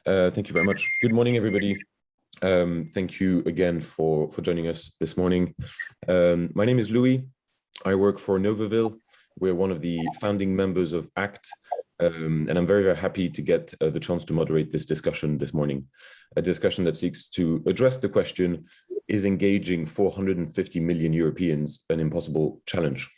Thank you very much. Good morning, everybody. Thank you again for joining us this morning. My name is Louis. I work for Novoville. We're one of the founding members of ACTE, and I'm very, very happy to get the chance to moderate this discussion this morning, a discussion that seeks to address the question, is engaging 450 million Europeans an impossible challenge?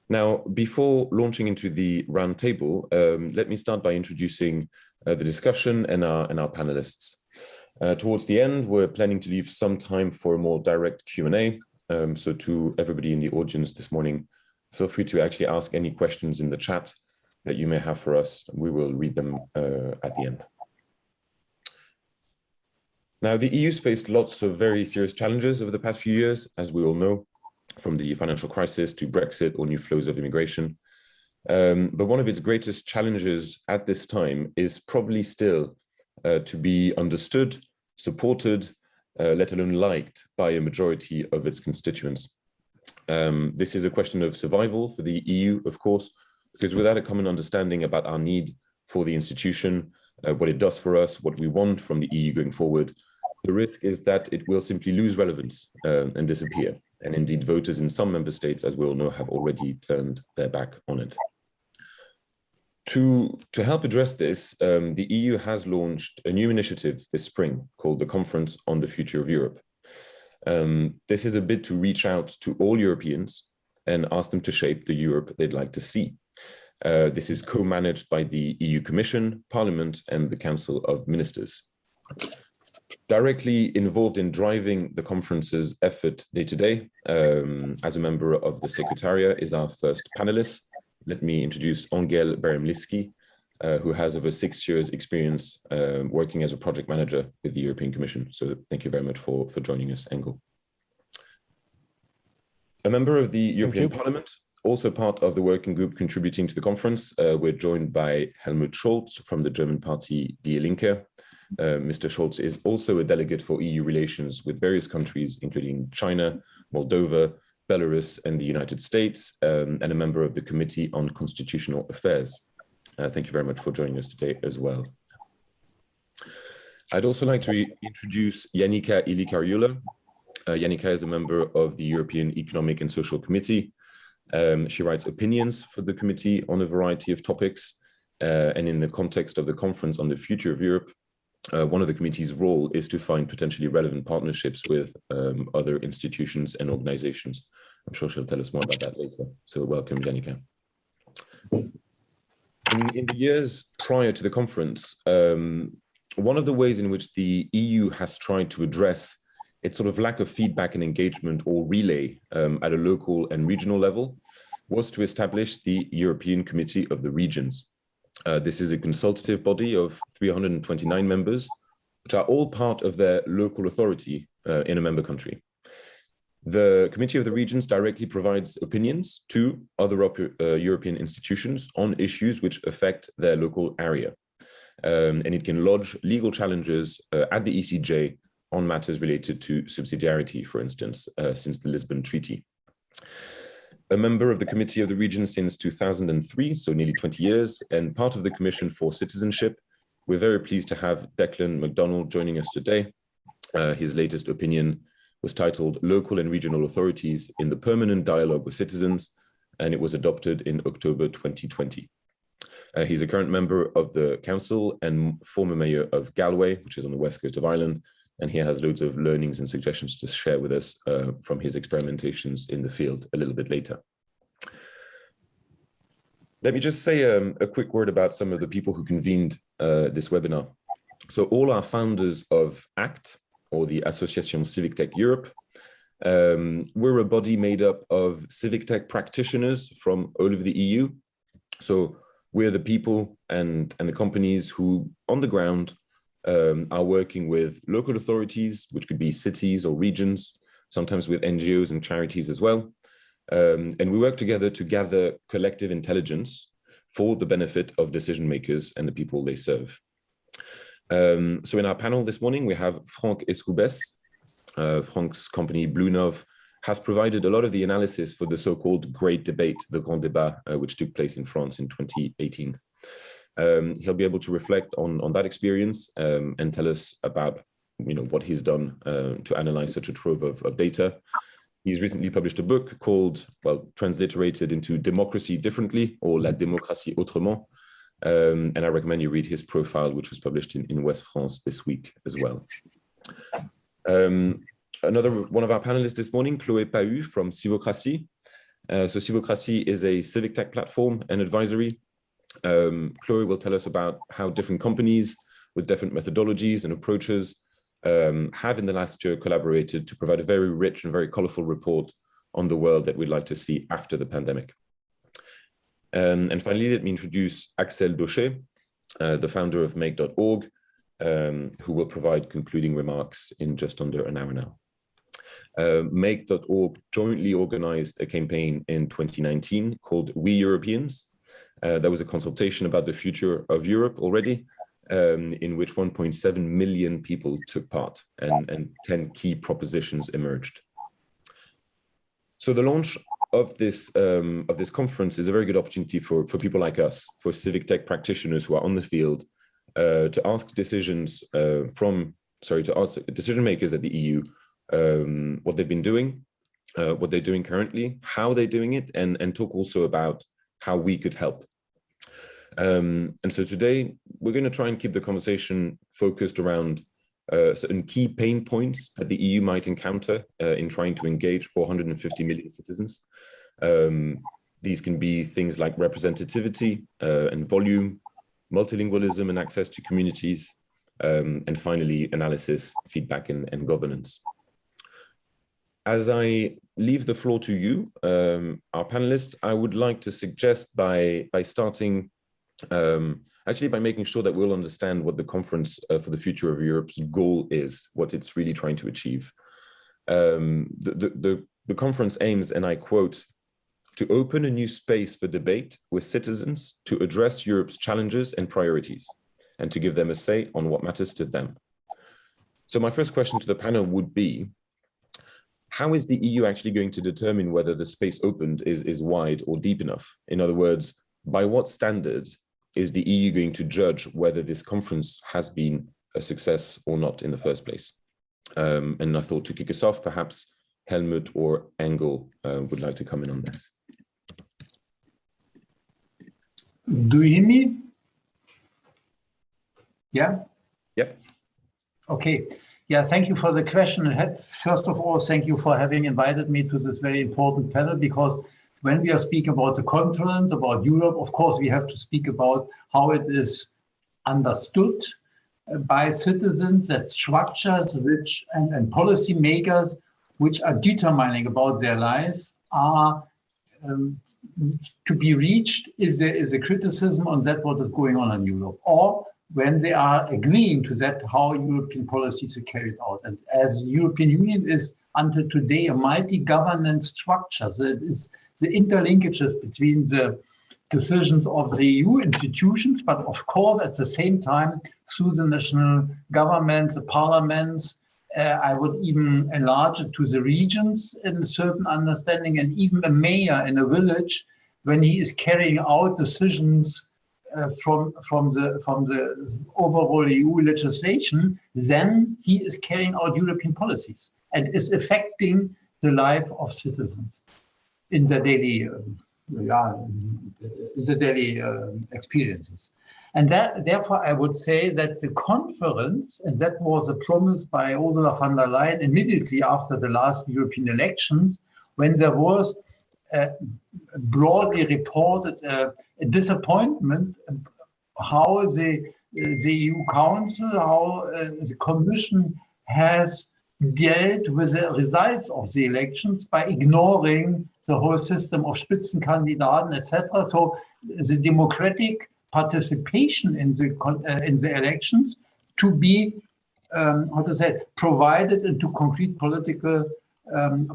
Now, before launching into the roundtable, let me start by introducing the discussion and our panelists. Towards the end, we're planning to leave some time for a more direct Q&A. So to everybody in the audience this morning, feel free to actually ask any questions in the chat that you may have for us. We will read them at the end. Now, the EU's faced lots of very serious challenges over the past few years, as we all know, from the financial crisis to Brexit or new flows of immigration. But one of its greatest challenges at this time is probably still to be understood, supported, let alone liked by a majority of its constituents. This is a question of survival for the EU, of course, because without a common understanding about our need for the institution, what it does for us, what we want from the EU going forward, the risk is that it will simply lose relevance and disappear. And indeed, voters in some member states, as we all know, have already turned their back on it. To help address this, the EU has launched a new initiative this spring called the Conference on the Future of Europe. This is a bid to reach out to all Europeans and ask them to shape the Europe they'd like to see. This is co-managed by the EU Commission, Parliament, and the Council of Ministers. Directly involved in driving the conference's effort day to day, as a member of the Secretariat, is our first panelist. Let me introduce Angel Beremliski, who has over 6 years experience working as a project manager with the European Commission. So thank you very much for joining us, Angel. A member of the European Parliament, also part of the working group contributing to the conference, we're joined by Helmut Scholz from the German party Daillencourt. Mr. Scholz is also a delegate for EU relations with various countries, including China, Moldova, Belarus, and the United States, and a member of the Committee on Constitutional Affairs. Thank you very much for joining us today as well. I'd also like to introduce Yannicka Ilikariola. Yannicka is a member of the European Economic and Social Committee. She writes opinions for the committee on a variety of topics, and in the context of the Conference on the Future of Europe, one of the committee's role is to find potentially relevant partnerships with other institutions and organizations. I'm sure she'll tell us more about that later. So welcome, Yannicka. In the years prior to the conference, one of the ways in which the EU has tried to address its sort of lack of feedback and engagement or relay at a local and regional level was to establish the European Committee of the Regions. This is a consultative body of 329 members, which are all part of their local authority in a member country. The Committee of the Regions directly provides opinions to other European institutions on issues which affect their local area. And it can lodge legal challenges at the ECJ on matters related to subsidiarity, for instance, since the Lisbon Treaty. A member of the Committee of the Regions since 2003, so nearly 20 years, and part of the Commission for Citizenship. We're very pleased to have Declan MacDonald joining us today. His latest opinion was titled Local and Regional Authorities in the Permanent Dialogue with Citizens, and it was adopted in October 2020. He's a current member of the Council and former mayor of Galway, which is on the west coast of Ireland, and he has loads of learnings and suggestions to share with us from his experimentations in the field a little bit later. Let me just say a quick word about some of the people who convened this webinar. So all our founders of ACTE, or the Association Civic Tech Europe, we're a body made up of civic tech practitioners from all over the EU. So we're the people and the companies who, on the ground, are working with local authorities, which could be cities or regions, sometimes with NGOs and charities as well. And we work together to gather collective intelligence for the benefit of decision makers and the people they serve. So in our panel this morning, we have Franck Escoubès. Franck's company Bluenov has provided a lot of the analysis for the so-called Great Debate, the Grand Débat, which took place in France in 2018. He'll be able to reflect on that experience and tell us about what he's done to analyze such a trove of data. He's recently published a book called, well, transliterated into Democracy Differently, or La Démocratie Autrement. And I recommend you read his profile, which was published in West France this week as well. Another one of our panelists this morning, Chloé Pahu from Civocracy. So Civocracy is a civic tech platform and advisory. Chloé will tell us about how different companies with different methodologies and approaches have in the last year collaborated to provide a very rich and very colorful report on the world that we'd like to see after the pandemic. And finally, let me introduce Axel Daucher, the founder of make.org, who will provide concluding remarks in just under an hour now. Make.org jointly organized a campaign in 2019 called We Europeans. There was a consultation about the future of Europe already, in which 1.7 million people took part, and 10 key propositions emerged. So the launch of this conference is a very good opportunity for people like us, for civic tech practitioners who are on the field, to ask decision makers at the EU what they've been doing, what they're doing currently, how they're doing it, and talk also about how we could help. And so today we're going to try and keep the conversation focused around certain key pain points that the EU might encounter in trying to engage 450 million citizens. These can be things like representativity and volume, multilingualism and access to communities, and finally, analysis, feedback, and governance. As I leave the floor to you, our panelists, I would like to suggest by starting actually by making sure that we'll understand what the Conference for the Future of Europe's goal is, what it's really trying to achieve. The conference aims, and I quote, to open a new space for debate with citizens to address Europe's challenges and priorities, and to give them a say on what matters to them. So my first question to the panel would be, how is the EU actually going to determine whether the space opened is wide or deep enough? In other words, by what standard is the EU going to judge whether this conference has been a success or not in the first place? And I thought to kick us off, perhaps Helmut or Engel would like to come in on this. Do you hear me? Yeah? Yep. Okay. Yeah, thank you for the question. First of all, thank you for having invited me to this very important panel, because when we are speaking about the conference, about Europe, of course, we have to speak about how it is understood by citizens, that structures which and policy makers which are determining about their lives are to be reached if there is a criticism on that what is going on in Europe, or when they are agreeing to that, how European policies are carried out. And as the European Union is until today a multi-governance structure, so it is the interlinkages between the decisions of the EU institutions, but of course at the same time through the national governments, the parliaments, I would even enlarge it to the regions in a certain understanding, and even a mayor in a village, when he is carrying out decisions from the overall EU legislation, then he is carrying out European policies and is affecting the life of citizens in their daily experiences. And therefore, I would say that the conference, and that was a promise by Ursula von der Leyen immediately after the last European elections, when there was broadly reported a disappointment how the EU Council, how the Commission has dealt with the results of the elections by ignoring the whole system of Spitzenkandidaten, etc. So the democratic participation in the elections to be provided into concrete political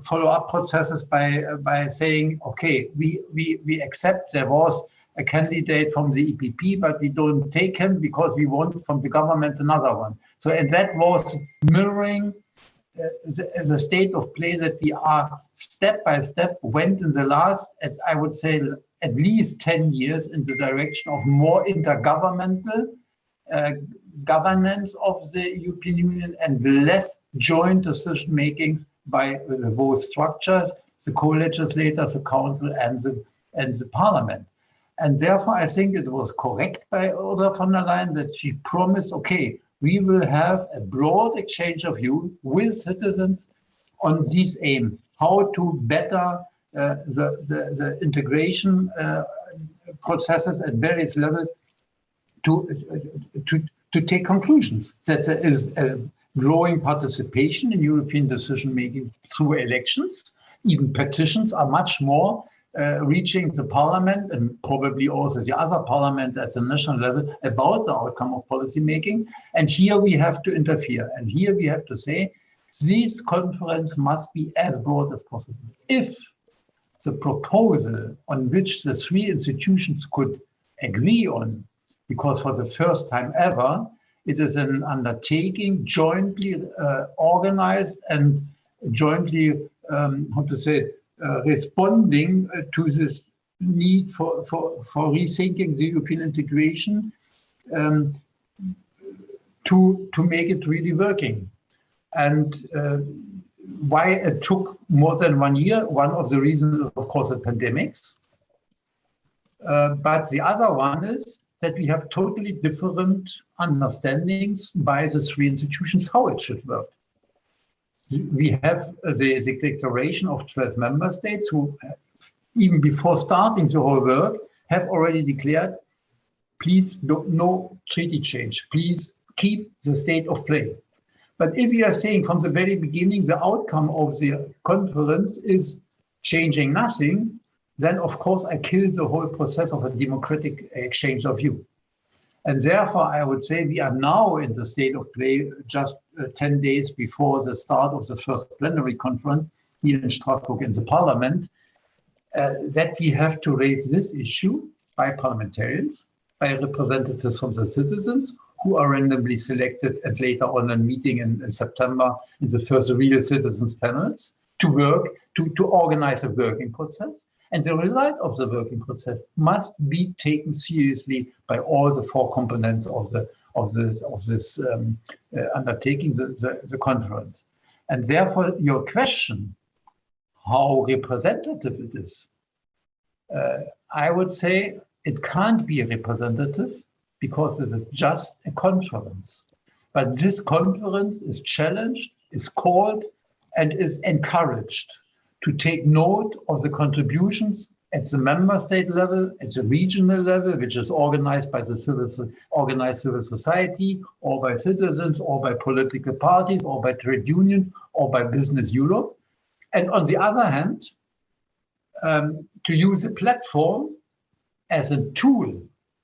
follow-up processes by saying, okay, we accept there was a candidate from the EPP, but we don't take him because we want from the government another one. So, and that was mirroring the state of play that we are step by step went in the last, I would say, at least 10 years in the direction of more intergovernmental governance of the European Union and less joint decision making by both structures, the co-legislators, the council, and the parliament. And therefore, I think it was correct by Ursula von der Leyen that she promised, okay, we will have a broad exchange of view with citizens on this aim, how to better the integration processes at various levels to take conclusions that there is a growing participation in European decision-making through elections. Even petitions are much more reaching the parliament and probably also the other parliaments at the national level about the outcome of policy making. And here we have to interfere. And here we have to say, this conference must be as broad as possible. If the proposal on which the three institutions could agree on, because for the first time ever, it is an undertaking jointly organized and jointly, responding to this need for rethinking the European integration to make it really working. And why it took more than 1 year, one of the reasons, of course, the pandemics. But the other one is that we have totally different understandings by the three institutions how it should work. We have the declaration of 12 member states who, even before starting the whole work, have already declared, please no treaty change, please keep the state of play. But if we are saying from the very beginning the outcome of the conference is changing nothing, then of course I kill the whole process of a democratic exchange of view. And therefore, I would say we are now in the state of play just 10 days before the start of the first plenary conference here in Strasbourg in the parliament, that we have to raise this issue by parliamentarians, by representatives from the citizens who are randomly selected and later on a meeting in September in the first real citizens panels to work, to organize a working process. And the result of the working process must be taken seriously by all the four components of this undertaking, the conference. And therefore, your question, how representative it is, I would say it can't be representative because this is just a conference. But this conference is challenged, is called, and is encouraged to take note of the contributions at the member state level, at the regional level, which is organized by the organized civil society, or by citizens, or by political parties, or by trade unions, or by Business Europe. And on the other hand, to use a platform as a tool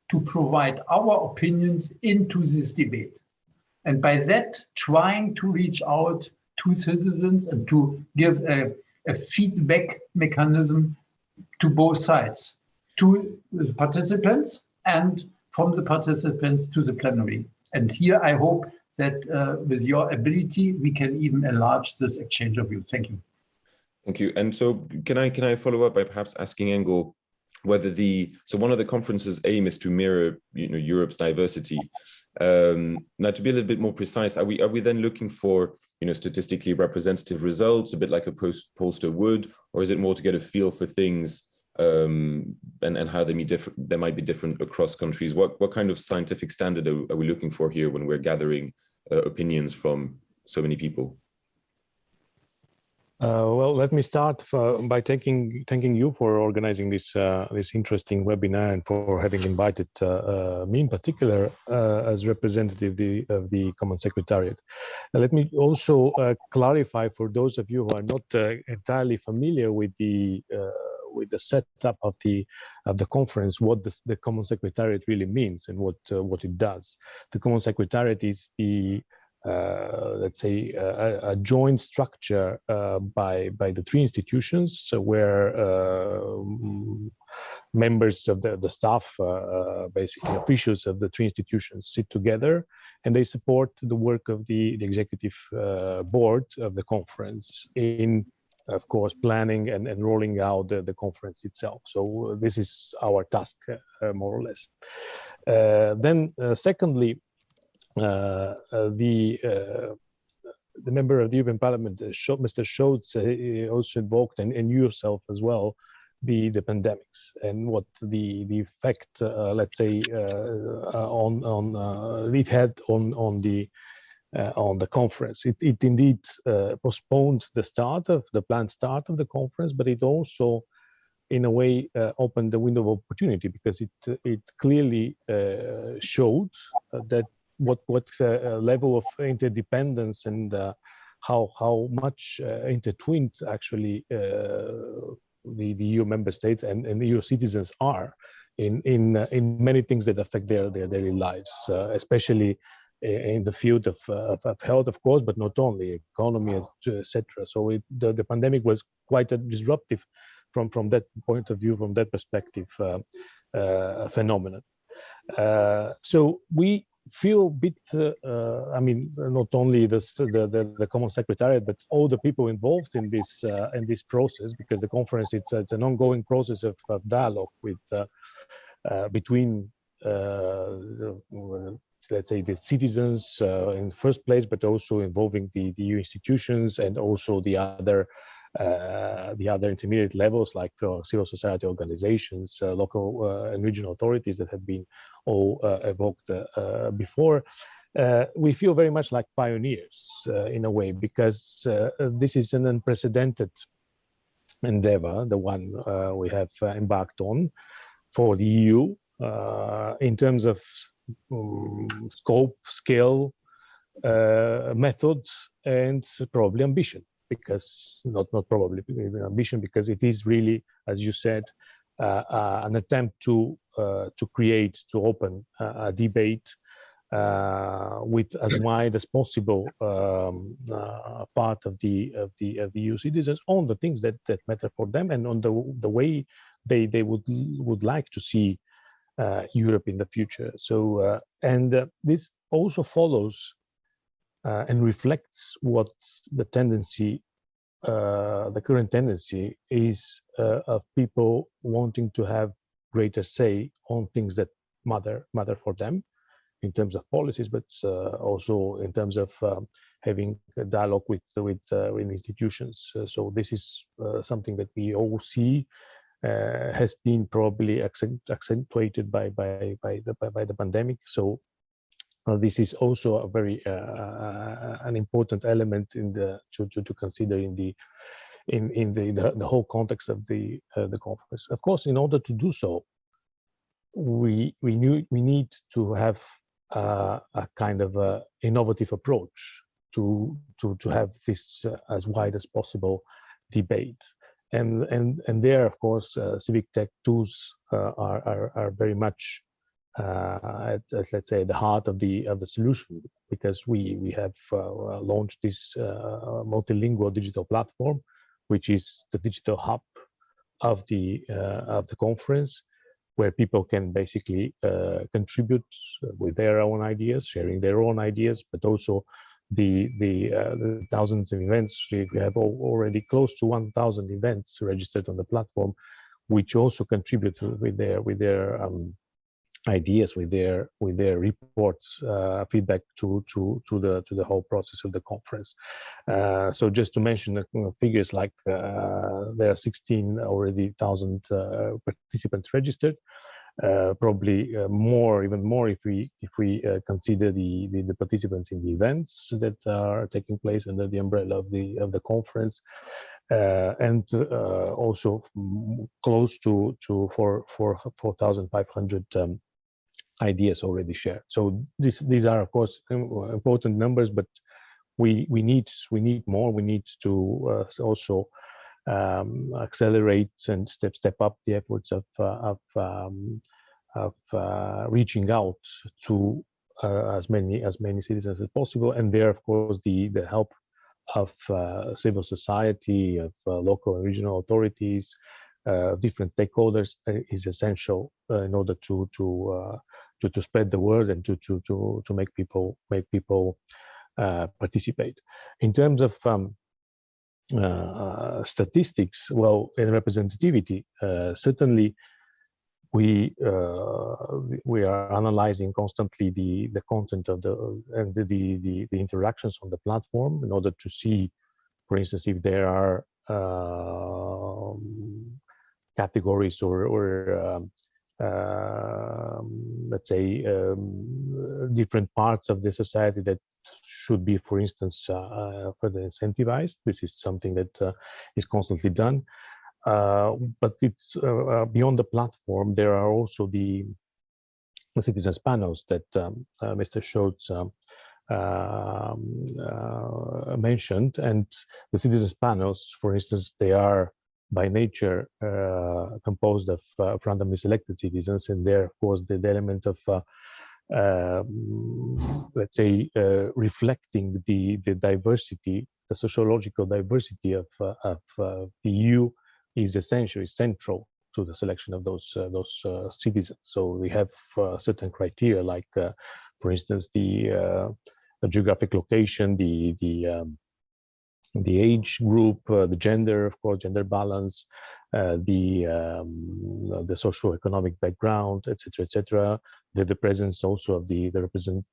to provide our opinions into this debate. And by that, trying to reach out to citizens and to give a feedback mechanism to both sides, to the participants and from the participants to the plenary. And here I hope that with your ability, we can even enlarge this exchange of views. Thank you. Thank you. And so can I follow up by perhaps asking Engel whether one of the conference's aim is to mirror Europe's diversity. Now, to be a little bit more precise, are we then looking for statistically representative results, a bit like a pollster would, or is it more to get a feel for things and how they might be different across countries? What kind of scientific standard are we looking for here when we're gathering opinions from so many people? Well, let me start by thanking you for organizing this interesting webinar and for having invited me in particular as representative of the Common Secretariat. Let me also clarify for those of you who are not entirely familiar with the setup of the conference, what the Common Secretariat really means and what it does. The Common Secretariat is the let's say a joint structure by the three institutions where members of the staff, basically officials of the three institutions, sit together and they support the work of the executive board of the conference in of course, planning and rolling out the conference itself. So this is our task, more or less. Then, secondly, the member of the European Parliament, Mr. Scholz, also invoked, and you yourself as well, the pandemics and what the effect, let's say, it had on the conference. It indeed postponed the planned start of the conference, but it also, in a way, opened the window of opportunity, because it clearly showed that what level of interdependence and how much intertwined actually the EU member states and EU citizens are in many things that affect their daily lives, especially in the field of health, of course, but not only, economy, etc. So the pandemic was quite a disruptive from that point of view, from that perspective, phenomenon. So we feel a bit, I mean, not only the Common Secretariat, but all the people involved in this process, because the conference, it's an ongoing process of dialogue with between let's say the citizens in the first place, but also involving the EU institutions and also the other intermediate levels, like civil society organizations, local and regional authorities that have been all evoked before. We feel very much like pioneers in a way, because this is an unprecedented endeavor, the one we have embarked on for the EU in terms of scope, scale, method, and probably ambition. Because not probably ambition, because it is really, as you said, an attempt to create, to open a debate with as wide as possible part of the EU citizens on the things that matter for them, and on the way they would like to see Europe in the future. So this also follows and reflects what the tendency, the current tendency is of people wanting to have greater say on things that matter for them in terms of policies, but also in terms of having a dialogue with institutions. So this is something that we all see has been probably accentuated by the pandemic. So this is also a very an important element in to consider in the whole context of the conference. Of course, in order to do so, we need to have a kind of a innovative approach to have this as wide as possible debate. And there, of course, civic tech tools are very much at, let's say, the heart of the solution, because we have launched this multilingual digital platform, which is the digital hub of the conference, where people can basically contribute with their own ideas, sharing their own ideas, but also the thousands of events. We have already close to 1,000 events registered on the platform, which also contribute with their ideas, with their reports, feedback to the whole process of the conference. So just to mention figures, like there are 16 already thousand participants registered. Probably more, even more, if we consider the participants in the events that are taking place under the umbrella of the conference, and also close to 4,500 ideas already shared. So these are, of course, important numbers, but we need more. We need to also accelerate and step up the efforts of reaching out to as many citizens as possible. And there, of course, the help of civil society, of local and regional authorities, different stakeholders is essential in order to spread the word and to make people participate. In terms of statistics, well, in representativity, certainly we are analyzing constantly the content of the interactions on the platform in order to see, for instance, if there are categories or let's say different parts of the society that should be, for instance, further incentivized. This is something that is constantly done. But it's beyond the platform. There are also the citizens panels that Mr. Scholz mentioned, and the citizens panels, for instance, they are by nature composed of randomly selected citizens, and there, of course, the element of let's say reflecting the diversity, the sociological diversity of the EU is essential, is central to the selection of those citizens. So we have certain criteria, like, for instance, the geographic location, the age group, the gender, of course, gender balance, the socio-economic background, etc., etc. The presence also of the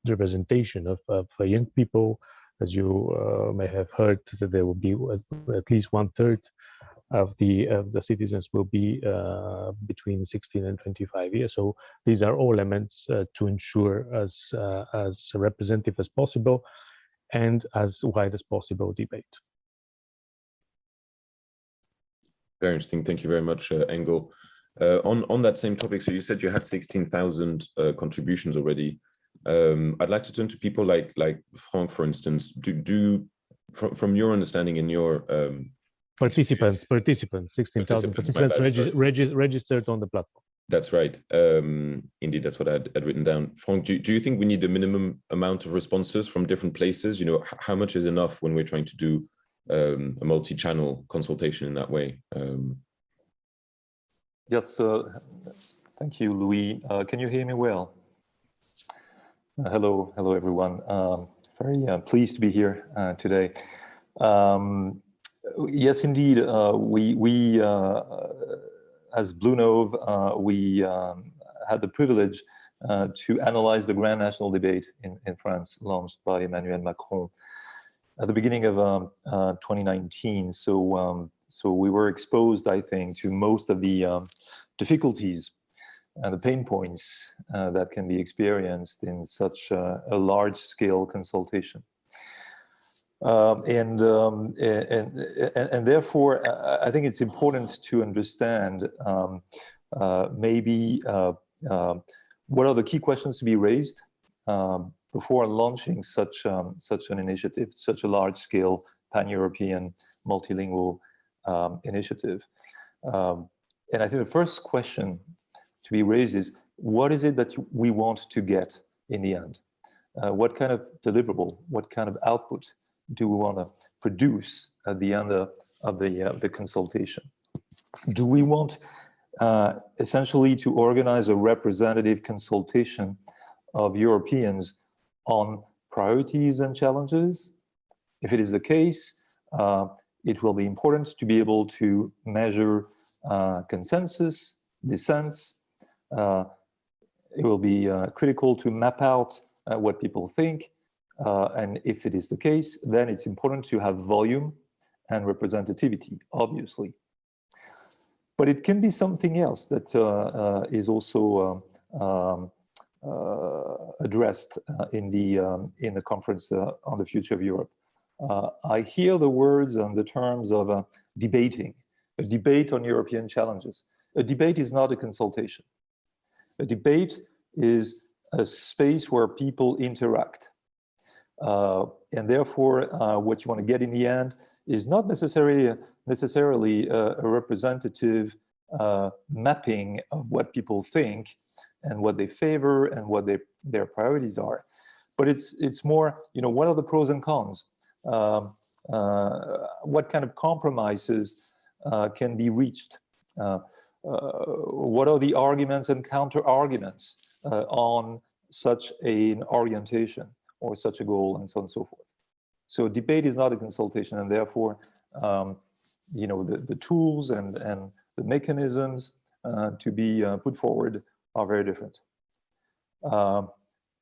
representation of young people. As you may have heard, that there will be at least 1/3 of the citizens will be between 16 and 25 years. So these are all elements to ensure as representative as possible and as wide as possible debate. Very interesting. Thank you very much, Engel. On that same topic, so you said you had 16,000 contributions already. I'd like to turn to people like Frank, for instance. From your understanding in your participants, 16,000 participants registered on the platform. That's right. Indeed, that's what I'd written down. Frank, do you think we need a minimum amount of responses from different places? You know, how much is enough when we're trying to do a multi-channel consultation in that way? Yes, thank you, Louis. Can you hear me well? Hello, everyone. Very pleased to be here today. Yes, indeed. We as Blue Nov, we had the privilege to analyze the Grand National Debate in France, launched by Emmanuel Macron at the beginning of 2019. So we were exposed, I think, to most of the difficulties and the pain points that can be experienced in such a large-scale consultation. And therefore, I think it's important to understand maybe what are the key questions to be raised before launching such an initiative, such a large-scale pan-European multilingual initiative. And I think the first question to be raised is, what is it that we want to get in the end? What kind of deliverable, what kind of output do we want to produce at the end of the consultation? Do we want essentially to organize a representative consultation of Europeans on priorities and challenges? If it is the case, it will be important to be able to measure consensus, dissents. It will be critical to map out what people think. And if it is the case, then it's important to have volume and representativity, obviously. But it can be something else that is also addressed in the conference on the future of Europe. I hear the words and the terms of debating, a debate on European challenges. A debate is not a consultation. A debate is a space where people interact. And therefore, what you want to get in the end is not necessarily a representative mapping of what people think and what they favor and what their priorities are. But it's more, what are the pros and cons? What kind of compromises can be reached? What are the arguments and counter-arguments on such an orientation or such a goal, and so on and so forth. So debate is not a consultation, and therefore, you know, the tools and the mechanisms to be put forward are very different.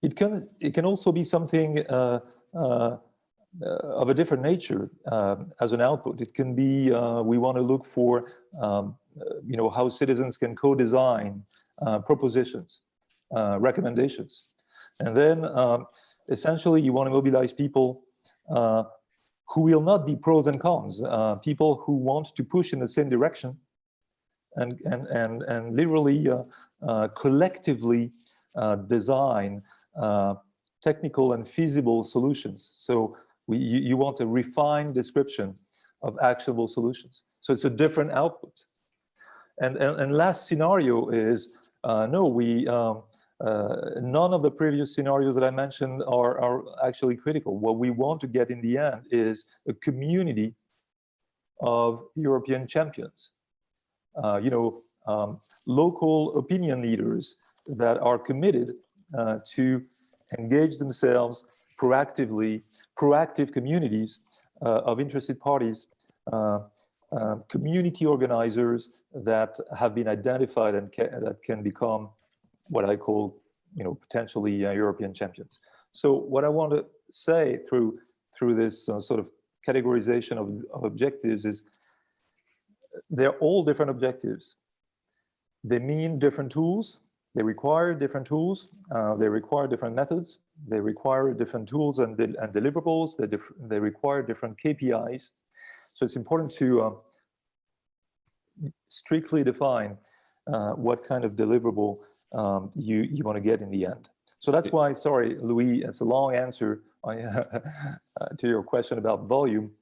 It can also be something of a different nature as an output. It can be we want to look for you know, how citizens can co-design propositions, recommendations, and then essentially you want to mobilize people who will not be pros and cons, people who want to push in the same direction, and literally collectively design technical and feasible solutions. So you want a refined description of actionable solutions. So it's a different output. And last scenario is no, we none of the previous scenarios that I mentioned are actually critical. What we want to get in the end is a community of European champions. You know, local opinion leaders that are committed to engage themselves proactively, proactive communities of interested parties, community organizers that have been identified and that can become what I call, you know, potentially European champions. So what I want to say through this sort of categorization of objectives is they're all different objectives. They mean different tools. They require different tools. They require different methods. They require different tools and deliverables. They require different KPIs. So it's important to strictly define what kind of deliverable you want to get in the end. So that's why, sorry, Louis, it's a long answer to your question about volume.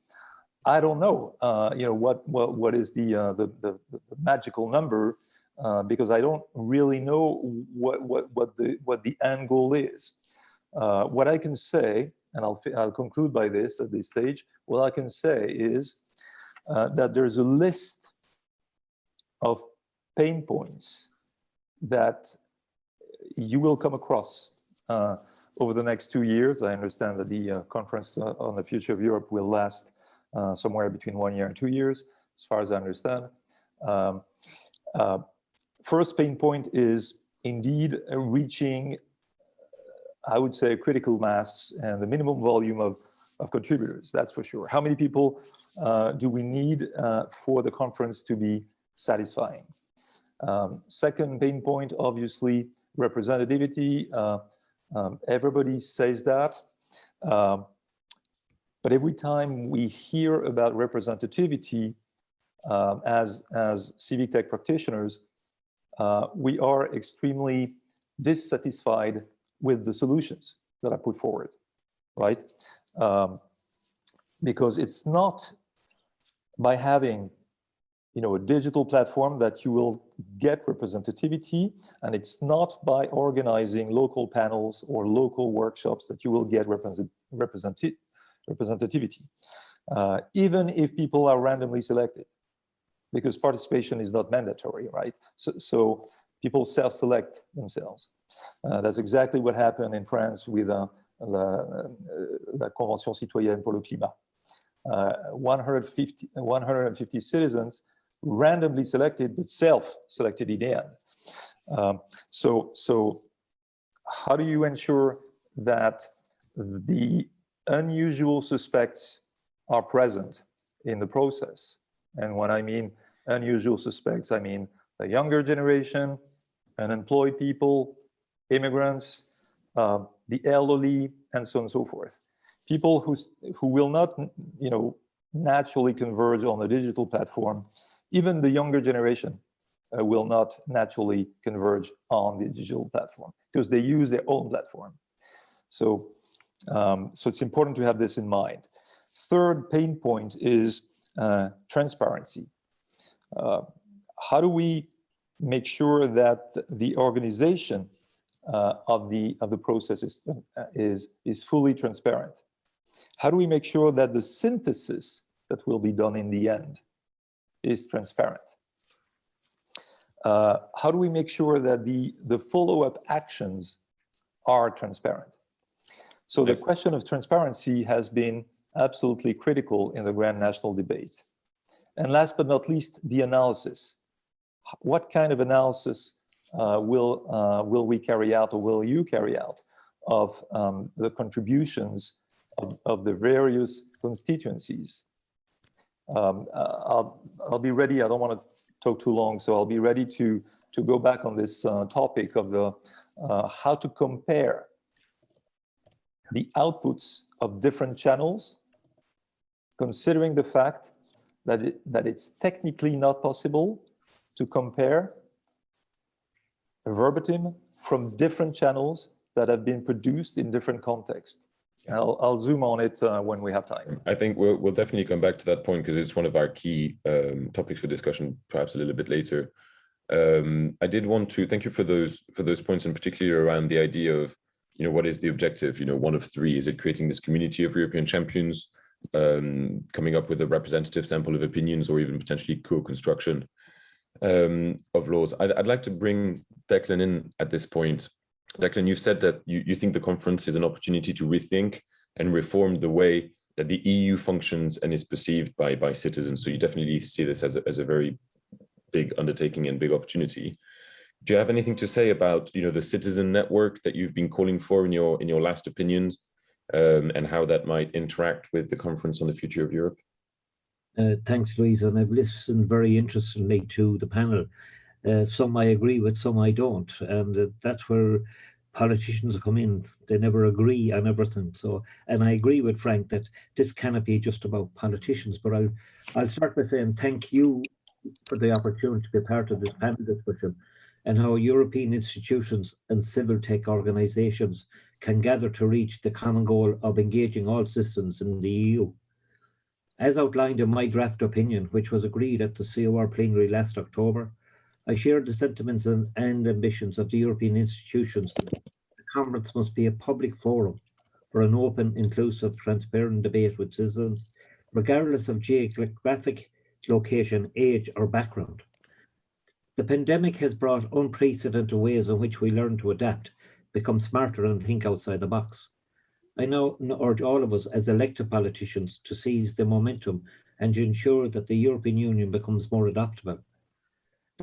I don't know, you know, what is the magical number, because I don't really know what the end goal is. What I can say, and I'll conclude by this at this stage, what I can say is that there's a list of pain points that you will come across over the next 2 years. I understand that the conference on the future of Europe will last somewhere between 1 year and 2 years, as far as I understand. First pain point is indeed reaching, I would say, a critical mass and the minimum volume of contributors, that's for sure. How many people do we need for the conference to be satisfying? Second pain point, obviously, representativity. Everybody says that. But every time we hear about representativity as civic tech practitioners, we are extremely dissatisfied with the solutions that are put forward, right? Because it's not by having, you know, a digital platform that you will get representativity, and it's not by organizing local panels or local workshops that you will get representativity, even if people are randomly selected, because participation is not mandatory, right? So people self-select themselves. That's exactly what happened in France with la Convention citoyenne pour le climat. 150 citizens randomly selected, but self-selected in the end. So how do you ensure that the unusual suspects are present in the process? And when I mean unusual suspects, I mean the younger generation, unemployed people, immigrants, the elderly, and so on and so forth. People who will not, you know, naturally converge on the digital platform. Even the younger generation will not naturally converge on the digital platform because they use their own platform. So it's important to have this in mind. Third pain point is transparency. How do we make sure that the organization of the process is fully transparent? How do we make sure that the synthesis that will be done in the end is transparent? How do we make sure that the follow-up actions are transparent? So the question of transparency has been absolutely critical in the grand national debate. And last but not least, the analysis. What kind of analysis will we carry out, or will you carry out, of the contributions of the various constituencies? I'll be ready. I don't want to talk too long, so I'll be ready to go back on this topic of the how to compare the outputs of different channels, considering the fact that it's technically not possible to compare verbatim from different channels that have been produced in different contexts. I'll zoom on it when we have time. I think we'll definitely come back to that point, because it's one of our key topics for discussion, perhaps a little bit later. I did want to thank you for those points, in particular around the idea of, what is the objective? One of three. Is it creating this community of European champions, coming up with a representative sample of opinions, or even potentially co-construction of laws? I'd like to bring Declan in at this point. Declan, you've said that you think the conference is an opportunity to rethink and reform the way that the EU functions and is perceived by citizens. So you definitely see this as a very big undertaking and big opportunity. Do you have anything to say about the citizen network that you've been calling for in your last opinions, and how that might interact with the conference on the future of Europe? Thanks, Louise, and I've listened very interestingly to the panel. Some I agree with, some I don't, and that's where politicians come in. They never agree on everything. So, and I agree with Frank that this cannot be just about politicians. But I'll start by saying thank you for the opportunity to be part of this panel discussion, and how European institutions and civil tech organisations can gather to reach the common goal of engaging all citizens in the EU. As outlined in my draft opinion, which was agreed at the COR plenary last October, I share the sentiments and ambitions of the European institutions. The conference must be a public forum for an open, inclusive, transparent debate with citizens, regardless of geographic location, age, or background. The pandemic has brought unprecedented ways in which we learn to adapt, become smarter, and think outside the box. I now urge all of us as elected politicians to seize the momentum and to ensure that the European Union becomes more adaptable.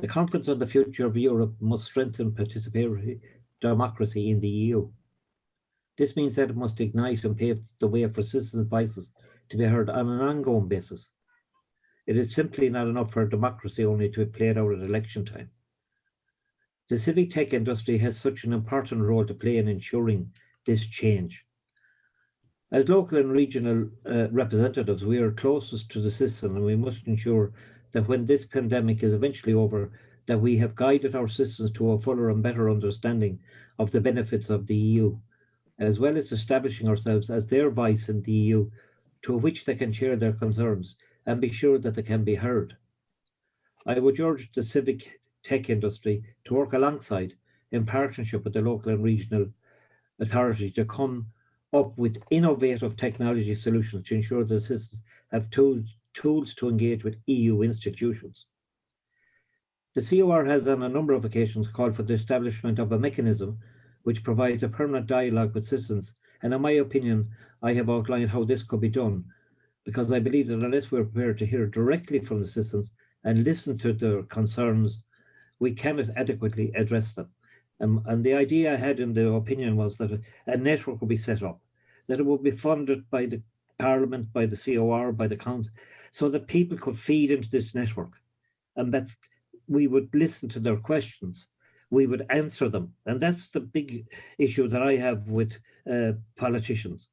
The Conference on the Future of Europe must strengthen participatory democracy in the EU. This means that it must ignite and pave the way for citizens' voices to be heard on an ongoing basis. It is simply not enough for democracy only to be played out at election time. The civic tech industry has such an important role to play in ensuring this change. As local and regional representatives, we are closest to the citizen, and we must ensure that when this pandemic is eventually over, that we have guided our citizens to a fuller and better understanding of the benefits of the EU, as well as establishing ourselves as their voice in the EU, to which they can share their concerns and be sure that they can be heard. I would urge the civic tech industry to work alongside, in partnership with the local and regional authorities, to come up with innovative technology solutions to ensure that citizens have tools to engage with EU institutions. The COR has on a number of occasions called for the establishment of a mechanism which provides a permanent dialogue with citizens, and in my opinion, I have outlined how this could be done, because I believe that unless we're prepared to hear directly from the citizens and listen to their concerns, we cannot adequately address them. And the idea I had in the opinion was that a network would be set up, that it would be funded by the Parliament, by the COR, by the Council, so that people could feed into this network, and that we would listen to their questions, we would answer them. And that's the big issue that I have with politicians.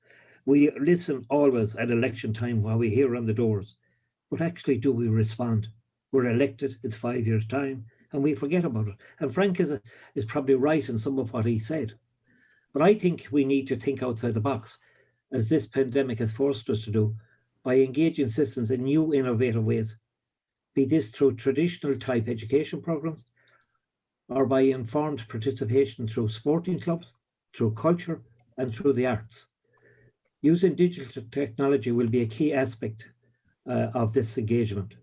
We listen always at election time while we hear on the doors, but actually do we respond? We're elected, it's 5 years' time, and we forget about it. And Frank is probably right in some of what he said. But I think we need to think outside the box, as this pandemic has forced us to do, by engaging citizens in new innovative ways, be this through traditional type education programs, or by informed participation through sporting clubs, through culture, and through the arts. Using digital technology will be a key aspect of this engagement.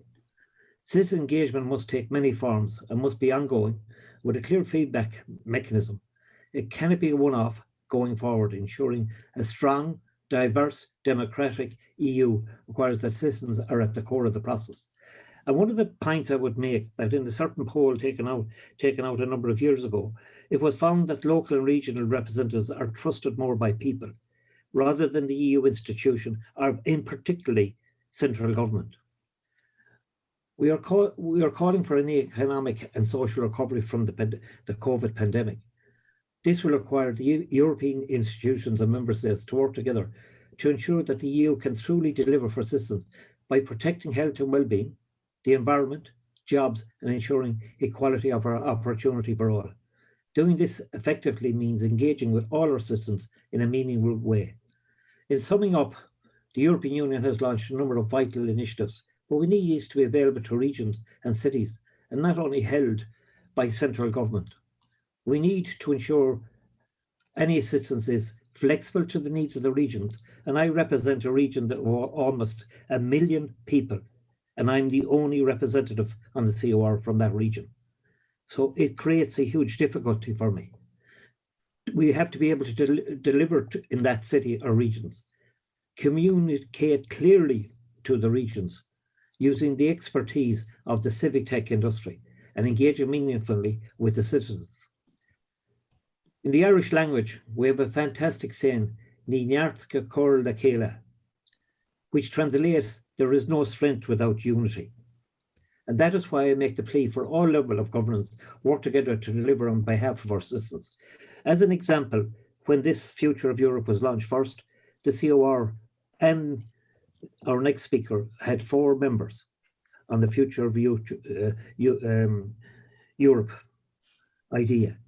Citizen engagement must take many forms and must be ongoing with a clear feedback mechanism. It cannot be a one-off going forward, ensuring a strong, diverse, democratic EU requires that citizens are at the core of the process. And one of the points I would make, that in a certain poll taken out a number of years ago, it was found that local and regional representatives are trusted more by people rather than the EU institution, or in particularly central government. We are calling for an economic and social recovery from the COVID pandemic. This will require the European institutions and member states to work together to ensure that the EU can truly deliver for citizens by protecting health and well-being, the environment, jobs, and ensuring equality of our opportunity for all. Doing this effectively means engaging with all our citizens in a meaningful way. In summing up, the European Union has launched a number of vital initiatives, but we need these to be available to regions and cities, and not only held by central government. We need to ensure any assistance is flexible to the needs of the regions, and I represent a region that almost 1 million people, and I'm the only representative on the COR from that region. So it creates a huge difficulty for me. We have to be able to deliver in that city or regions, communicate clearly to the regions using the expertise of the civic tech industry and engaging meaningfully with the citizens. In the Irish language, we have a fantastic saying, Ní neartca cor le céile, which translates, there is no strength without unity. And that is why I make the plea for all levels of governance work together to deliver on behalf of our citizens. As an example, when this Future of Europe was launched first, the COR and our next speaker had 4 members on the Future of Europe idea.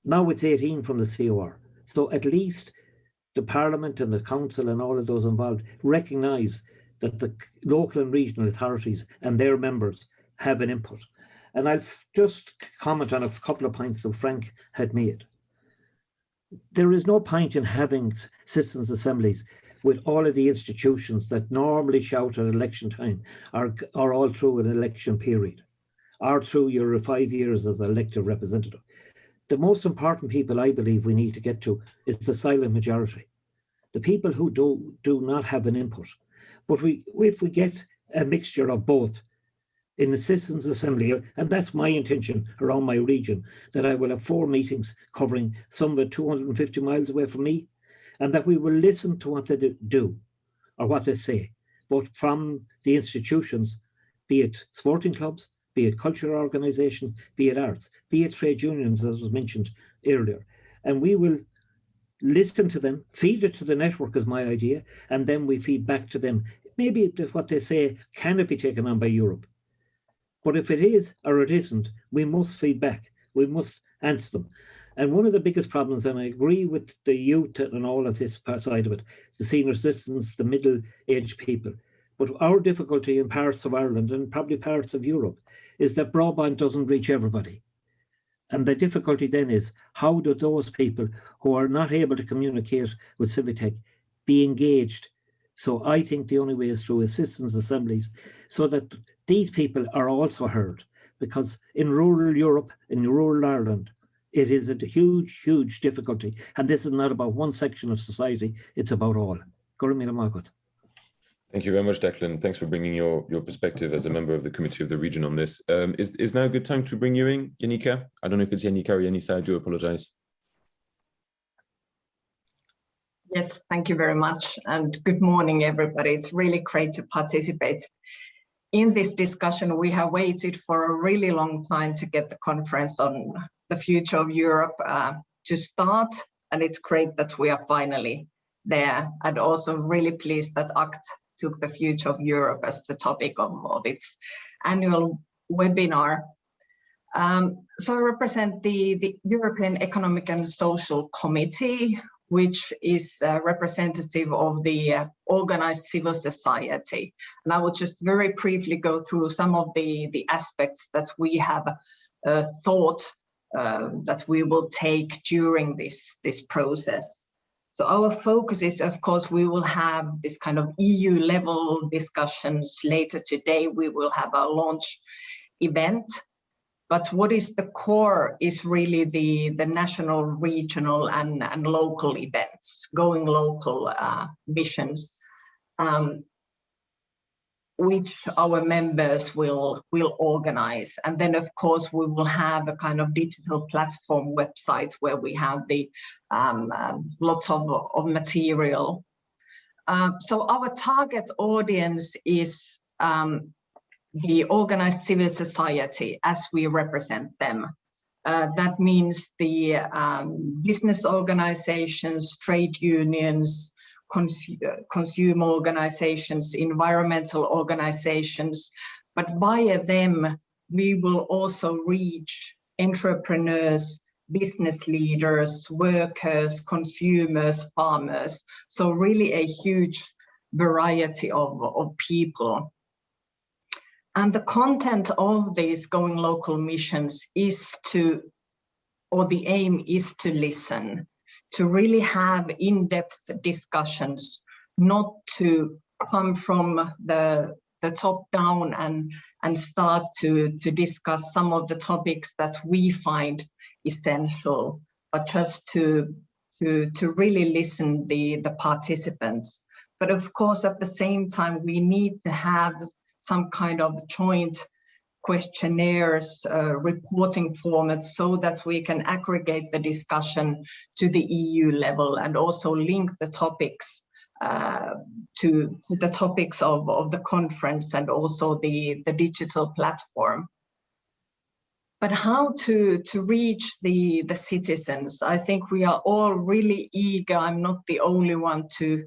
Now it's 18 from the COR. So at least the Parliament and the Council and all of those involved recognise that the local and regional authorities and their members have an input. And I'll just comment on a couple of points that Frank had made. There is no point in having citizens' assemblies with all of the institutions that normally shout at election time are all through an election period, or through your 5 years as an elected representative. The most important people I believe we need to get to is the silent majority, the people who do not have an input. But if we get a mixture of both in the Citizens' Assembly, and that's my intention around my region, that I will have 4 meetings covering some of it 250 miles away from me, and that we will listen to what they do or what they say, but from the institutions, be it sporting clubs, be it cultural organisations, be it arts, be it trade unions, as was mentioned earlier. And we will listen to them, feed it to the network is my idea, and then we feed back to them. Maybe what they say cannot be taken on by Europe. But if it is or it isn't, we must feed back. We must answer them. And one of the biggest problems, and I agree with the youth and all of this side of it, the senior citizens, the middle-aged people, but our difficulty in parts of Ireland and probably parts of Europe is that broadband doesn't reach everybody. And the difficulty then is, how do those people who are not able to communicate with civic tech be engaged? So I think the only way is through citizens' assemblies, so that these people are also heard. Because in rural Europe, in rural Ireland, it is a huge, huge difficulty. And this is not about one section of society, it's about all. Thank you very much, Declan. Thanks for bringing your perspective as a member of the Committee of the Region on this. Is now a good time to bring you in, Yannicka? I don't know if it's Yannicka or Yanissa, I do apologize. Yes, thank you very much. And good morning, everybody. It's really great to participate in this discussion. We have waited for a really long time to get the conference on the future of Europe to start. And it's great that we are finally there. And also really pleased that ACTE took the future of Europe as the topic of its annual webinar. So I represent the European Economic and Social Committee, which is representative of the organized civil society. And I will just very briefly go through some of the aspects that we have thought that we will take during this process. So our focus is, of course, we will have this kind of EU level discussions later today. We will have a launch event. But what is the core is really the national, regional, and local events, going local missions, which our members will organize. And then, of course, we will have a kind of digital platform website where we have the lots of material. So our target audience is the organized civil society as we represent them. That means the business organizations, trade unions, consumer organizations, environmental organizations, but via them we will also reach entrepreneurs, business leaders, workers, consumers, farmers. So really a huge variety of people. And the content of these going local missions is to, or the aim is to listen, to really have in-depth discussions, not to come from the top down and start to discuss some of the topics that we find essential, but just to really listen the participants. But of course, at the same time, we need to have some kind of joint questionnaires, reporting formats, so that we can aggregate the discussion to the EU level and also link the topics to the topics of the conference and also the digital platform. But how to reach the citizens? I think we are all really eager. I'm not the only one to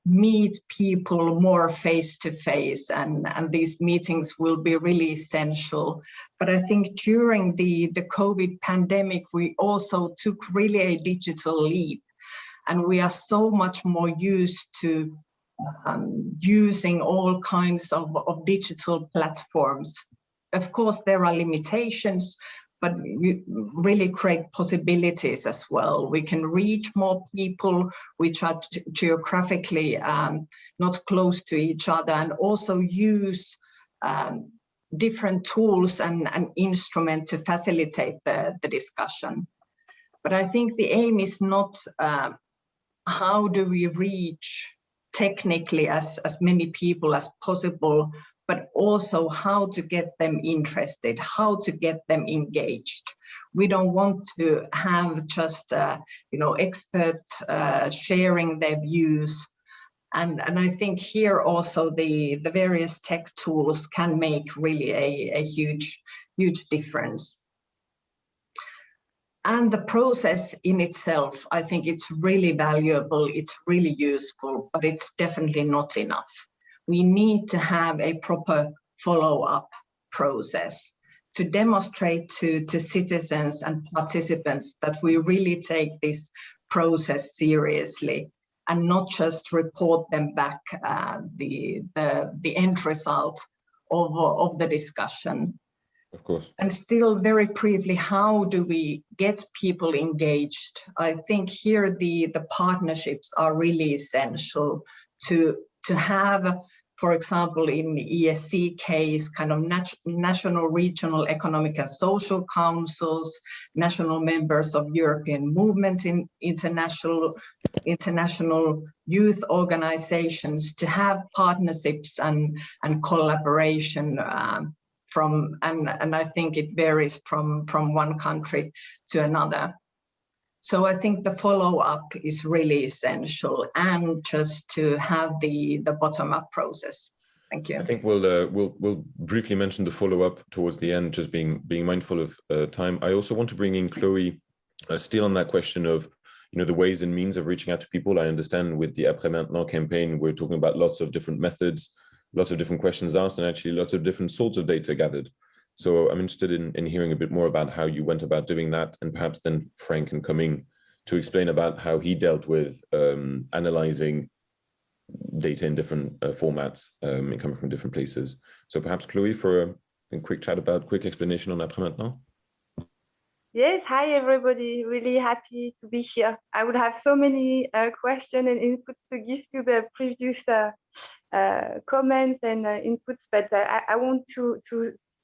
meet people more face to face, and these meetings will be really essential. But I think during the COVID pandemic, we also took really a digital leap, and we are so much more used to using all kinds of digital platforms. Of course, there are limitations, but really great possibilities as well. We can reach more people which are geographically not close to each other, and also use different tools and instruments to facilitate the discussion. But I think the aim is not how do we reach technically as many people as possible, but also how to get them interested, how to get them engaged. We don't want to have just experts sharing their views. And I think here also the various tech tools can make really a huge difference. And the process in itself, I think it's really valuable, it's really useful, but it's definitely not enough. We need to have a proper follow-up process to demonstrate to citizens and participants that we really take this process seriously and not just report them back the end result of the discussion. Of course. And still very briefly, how do we get people engaged? I think here the partnerships are really essential to have, for example, in the ESC case, kind of national, regional, economic and social councils, national members of European movements in international youth organizations, to have partnerships and collaboration and I think it varies from one country to another. So I think the follow-up is really essential, and just to have the bottom-up process. Thank you. I think we'll briefly mention the follow-up towards the end, just being mindful of time. I also want to bring in Chloe, still on that question of the ways and means of reaching out to people. I understand with the Après Maintenant campaign, we're talking about lots of different methods, lots of different questions asked, and actually lots of different sorts of data gathered. So I'm interested in hearing a bit more about how you went about doing that, and perhaps then Frank can come in to explain about how he dealt with analyzing data in different formats and coming from different places. So perhaps Chloe for a quick chat about, quick explanation on Après Maintenant. Yes, hi everybody, really happy to be here. I would have so many questions and inputs to give to the previous comments and inputs, but I want to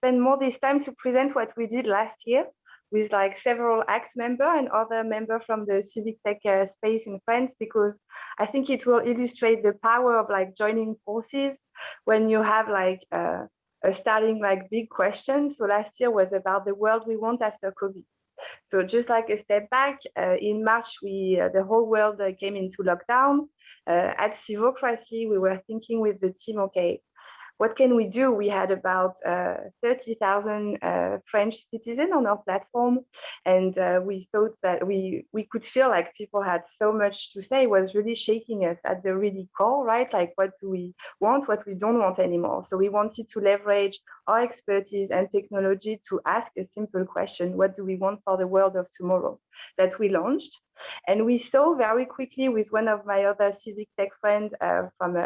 spend more this time to present what we did last year with like several ACTE members and other members from the civic tech space in France, because I think it will illustrate the power of like joining forces when you have like starting like big questions. So last year was about the world we want after COVID. So just like a step back, in March, the whole world came into lockdown. At Civocracy, we were thinking with the team, okay, what can we do? We had about 30,000 French citizens on our platform, and we thought that we could feel like people had so much to say. It was really shaking us at the really core, right? Like, what do we want, what we don't want anymore? So we wanted to leverage our expertise and technology to ask a simple question: what do we want for the world of tomorrow? That we launched. And we saw very quickly with one of my other civic tech friends from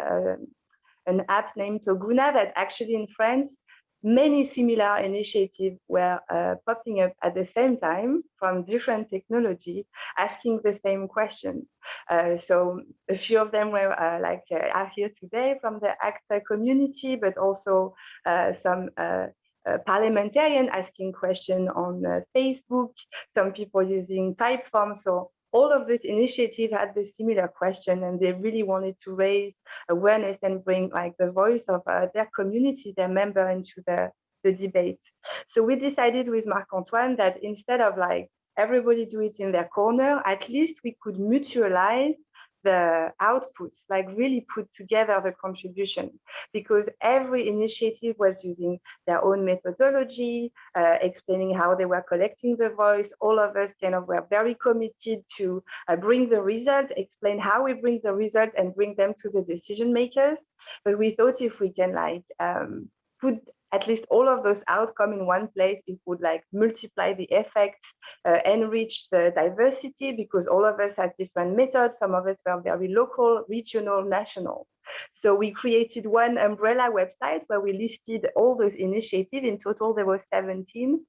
an app named Toguna, that actually in France, many similar initiatives were popping up at the same time from different technology, asking the same question. So a few of them were are here today from the ACTE community, but also some parliamentarian asking questions on Facebook, some people using Typeform. So all of this initiative had this similar question, and they really wanted to raise awareness and bring like the voice of their community, their member, into the debate. So we decided with Marc-Antoine that instead of like everybody do it in their corner, at least we could mutualize the outputs, like really put together the contribution, because every initiative was using their own methodology, explaining how they were collecting the voice. All of us kind of were very committed to bring the result, explain how we bring the result and bring them to the decision makers. But we thought if we can like put at least all of those outcomes in one place, it would like multiply the effects, enrich the diversity, because all of us have different methods. Some of us were very local, regional, national. So we created one umbrella website where we listed all those initiatives. In total, there were 17.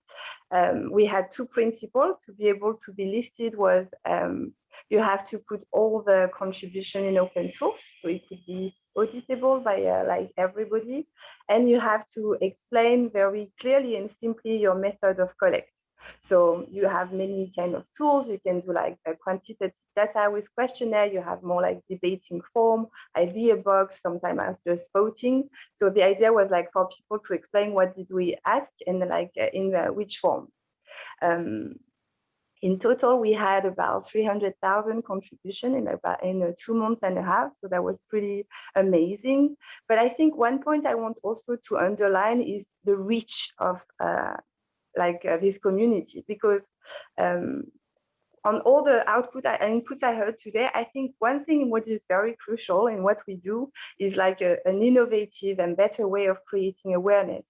We had two principles to be able to be listed. Was you have to put all the contribution in open source, so it could be auditable by like everybody, and you have to explain very clearly and simply your method of collect. So you have many kind of tools. You can do like a quantitative data with questionnaire. You have more like debating form, idea box, sometimes just voting. So the idea was like for people to explain what did we ask and like in which form. In total, we had about 300,000 contribution in 2 months and a half. So that was pretty amazing. But I think one point I want also to underline is the reach of this community, because on all the inputs I heard today, I think one thing what is very crucial in what we do is like an innovative and better way of creating awareness.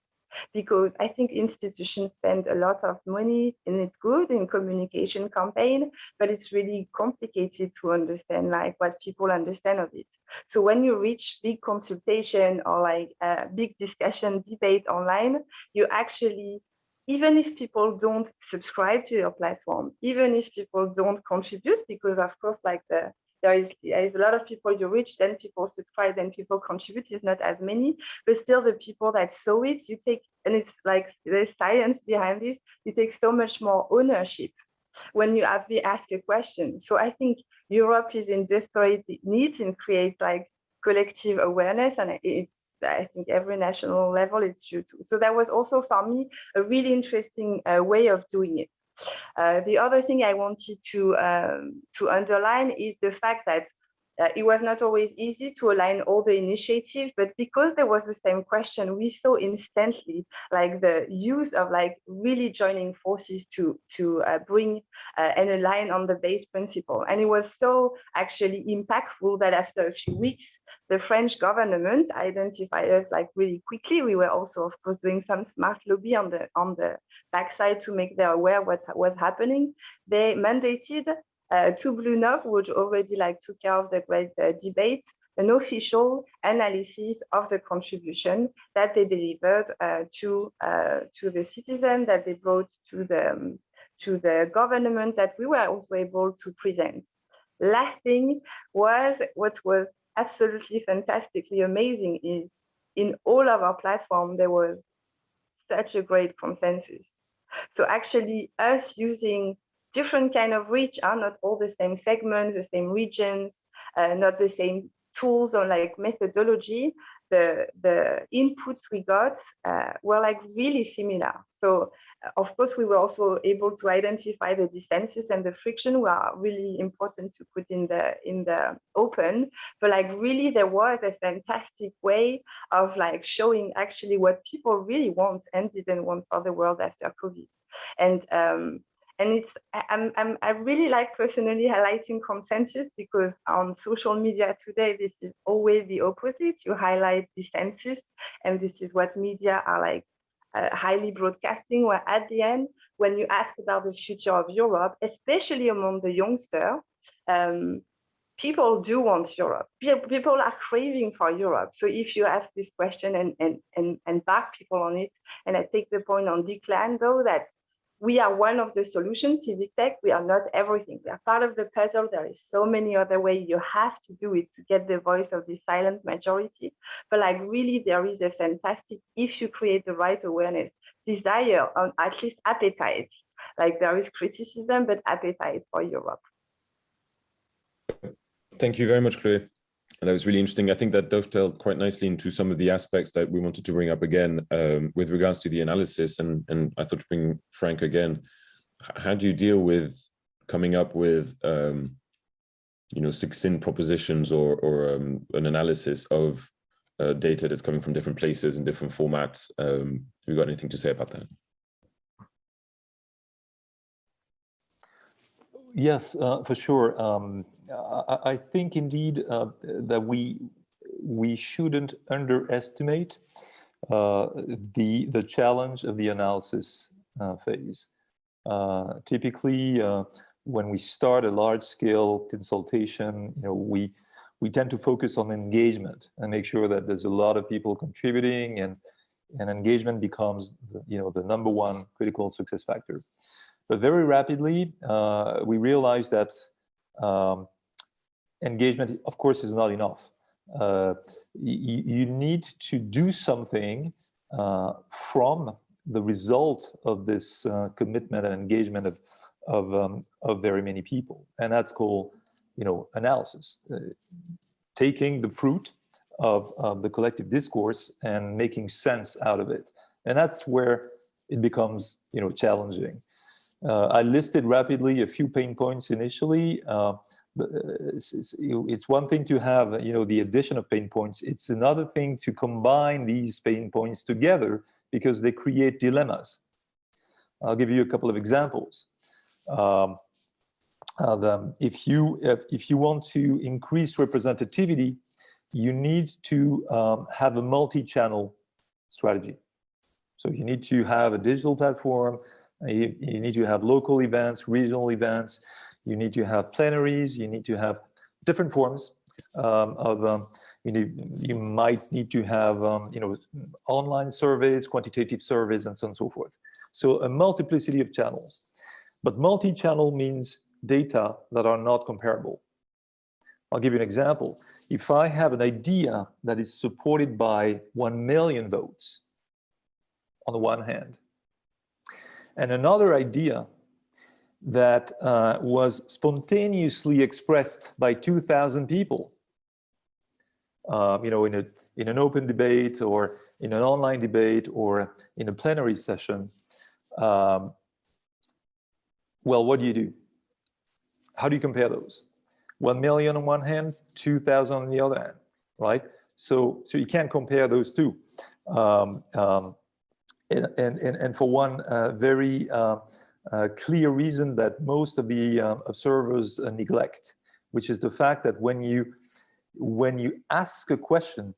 Because I think institutions spend a lot of money, and it's good in communication campaign, but it's really complicated to understand like what people understand of it. So when you reach big consultation or like a big discussion debate online, you actually, even if people don't subscribe to your platform, even if people don't contribute, because of course like there is a lot of people you reach, then people subscribe, then people contribute, is not as many, but still the people that saw it, you take, and it's like there's science behind this, you take so much more ownership when you have to ask a question. So I think Europe is in desperate need and create like collective awareness, and I think every national level it's true too. So that was also for me a really interesting way of doing it. The other thing I wanted to underline is the fact that it was not always easy to align all the initiatives, but because there was the same question, we saw instantly like the use of like really joining forces to bring and align on the base principle. And it was so actually impactful that after a few weeks, the French government identified us like really quickly. We were also, of course, doing some smart lobby on the backside to make them aware what was happening. They mandated to Blue Nov, which already like took care of the great debate, an official analysis of the contribution that they delivered to the citizen, that they brought to the government, that we were also able to present. Last thing was what was absolutely fantastically amazing is in all of our platform there was such a great consensus. So actually us using different kind of reach, are not all the same segments, the same regions, not the same tools or like methodology, the inputs we got were like really similar. So of course, we were also able to identify the dissensus and the friction were really important to put in the open. But like really, there was a fantastic way of like showing actually what people really want and didn't want for the world after COVID. And it's I really like personally highlighting consensus, because on social media today, this is always the opposite. You highlight dissensus, and this is what media are like highly broadcasting, where at the end, when you ask about the future of Europe, especially among the youngster, people do want Europe. People are craving for Europe. So if you ask this question and back people on it, and I take the point on Declan though, that we are one of the solutions, Civic Tech, we are not everything. We are part of the puzzle. There is so many other ways you have to do it to get the voice of the silent majority. But like really, there is a fantastic, if you create the right awareness, desire, or at least appetite. Like there is criticism, but appetite for Europe. Thank you very much, Chloe. That was really interesting. I think that dovetailed quite nicely into some of the aspects that we wanted to bring up again with regards to the analysis. And I thought to bring Frank again. How do you deal with coming up with, succinct propositions or an analysis of data that's coming from different places and different formats? Have you got anything to say about that? Yes, for sure. I think indeed that we shouldn't underestimate the challenge of the analysis phase. Typically, when we start a large-scale consultation, we tend to focus on engagement and make sure that there's a lot of people contributing, and engagement becomes the number one critical success factor. But very rapidly, we realized that engagement, of course, is not enough. You need to do something from the result of this commitment and engagement of very many people, and that's called, analysis. Taking the fruit of the collective discourse and making sense out of it, and that's where it becomes, challenging. I listed rapidly a few pain points initially. It's one thing to have, the addition of pain points. It's another thing to combine these pain points together, because they create dilemmas. I'll give you a couple of examples. If you want to increase representativity, you need to have a multi-channel strategy. So you need to have a digital platform. You need to have local events, regional events. You need to have plenaries. You need to have different forms you might need to have online surveys, quantitative surveys, and so on and so forth. So a multiplicity of channels. But multi-channel means data that are not comparable. I'll give you an example. If I have an idea that is supported by 1 million votes on the one hand, and another idea that was spontaneously expressed by 2,000 people, in an open debate or in an online debate or in a plenary session, well, what do? How do you compare those? 1 million on one hand, 2,000 on the other hand, right? So you can't compare those two. And for one very clear reason that most of the observers neglect, which is the fact that when you ask a question,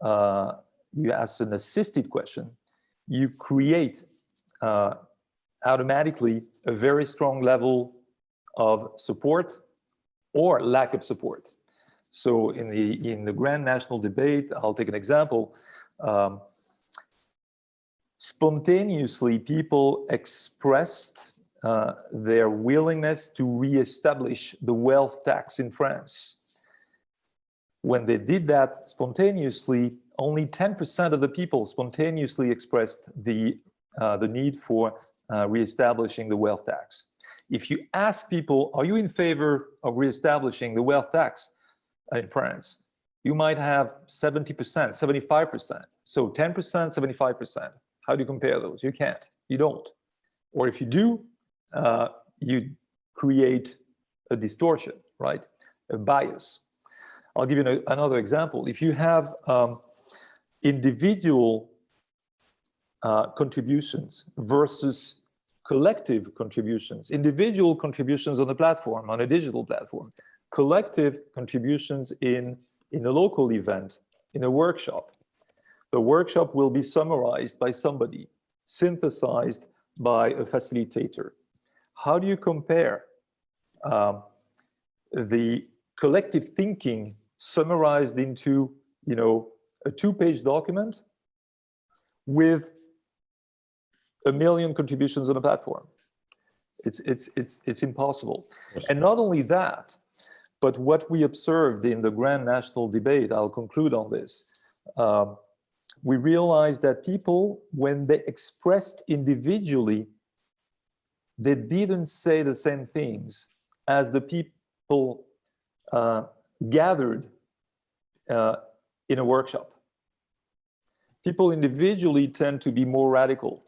you ask an assisted question, you create automatically a very strong level of support or lack of support. So in the grand national debate, I'll take an example. Spontaneously, people expressed their willingness to re-establish the wealth tax in France. When they did that spontaneously, only 10% of the people spontaneously expressed the need for reestablishing the wealth tax. If you ask people, are you in favor of reestablishing the wealth tax in France? You might have 70%, 75%. So 10%, 75%. How do you compare those? You can't, you don't. Or if you do, you create a distortion, right? A bias. I'll give you another example. If you have individual contributions versus collective contributions, individual contributions on the platform, on a digital platform, collective contributions in a local event, in a workshop. The workshop will be summarized by somebody, synthesized by a facilitator. How do you compare the collective thinking summarized into, you know, a 2-page document with 1 million contributions on a platform? It's impossible. Yes. And not only that, but what we observed in the grand national debate, I'll conclude on this, we realized that people, when they expressed individually, they didn't say the same things as the people gathered in a workshop. People individually tend to be more radical.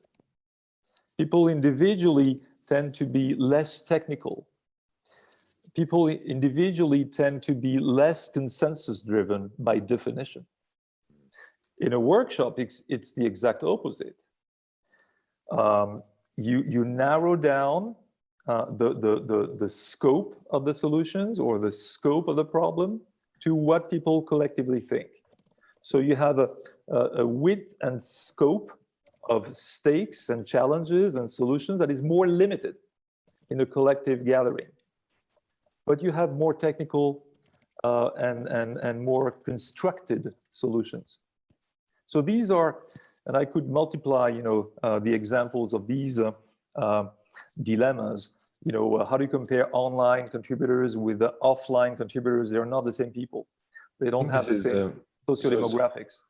People individually tend to be less technical. People individually tend to be less consensus-driven by definition. In a workshop, it's the exact opposite. You narrow down the scope of the solutions or the scope of the problem to what people collectively think. So you have a width and scope of stakes and challenges and solutions that is more limited in a collective gathering. But you have more technical and more constructed solutions. So these are, and I could multiply, you know, the examples of these dilemmas. You know, how do you compare online contributors with the offline contributors? They're not the same people. They don't have the same socio-demographics.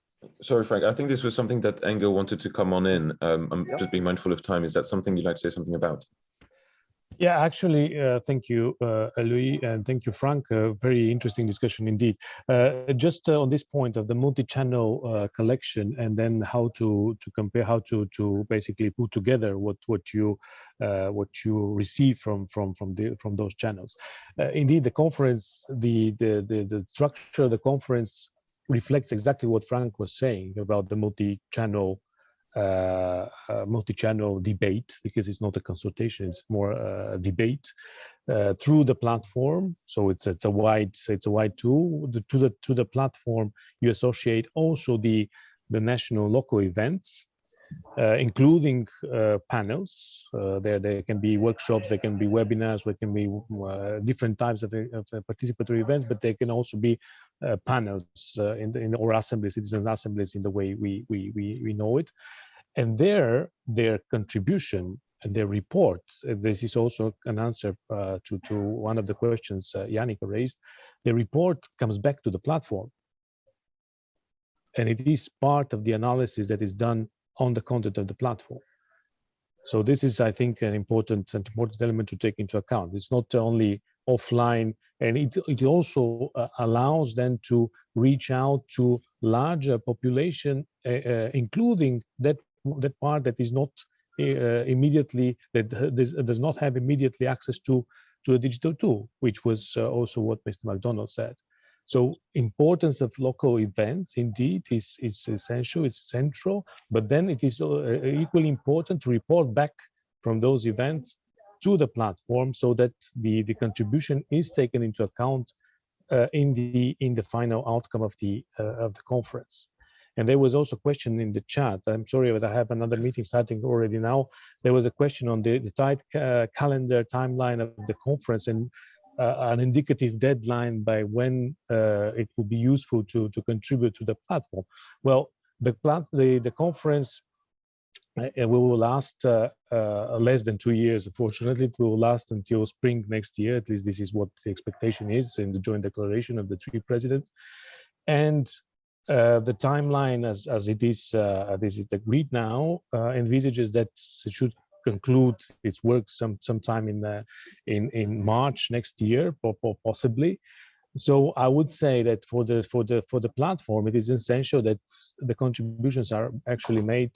Sorry, Frank. I think this was something that Engo wanted to come on in. I'm just being mindful of time. Is that something you'd like to say something about? Yeah, actually, thank you, Louis, and thank you, Frank. Very interesting discussion indeed. Just on this point of the multi-channel collection, and then how to compare, how to basically put together what you receive from those channels. Indeed, the conference, the structure of the conference reflects exactly what Frank was saying about the multi-channel debate, because it's not a consultation, it's more a debate through the platform. So it's a wide tool. To the platform you associate also the national local events, including panels. There can be workshops, there can be webinars, there can be different types of participatory events, but there can also be panels in or assemblies, citizen assemblies in the way we know it. And their contribution and their reports, this is also an answer to one of the questions Yannick raised, the report comes back to the platform. And it is part of the analysis that is done on the content of the platform. So this is, I think, an important element to take into account. It's not only offline, and it also allows them to reach out to larger population, including that part that is not immediately, that does not have immediately access to a digital tool, which was also what Mr. McDonald said. So importance of local events indeed is essential, it's central, but then it is equally important to report back from those events to the platform so that the contribution is taken into account in the final outcome of the conference. And there was also a question in the chat. I'm sorry, but I have another meeting starting already now. There was a question on the tight calendar timeline of the conference and an indicative deadline by when it would be useful to contribute to the platform. Well, the conference will last less than 2 years. Unfortunately, it will last until spring next year. At least this is what the expectation is in the joint declaration of the 3 presidents. And the timeline as it is agreed now envisages that it should conclude its work sometime in March next year, possibly. So I would say that for the platform, it is essential that the contributions are actually made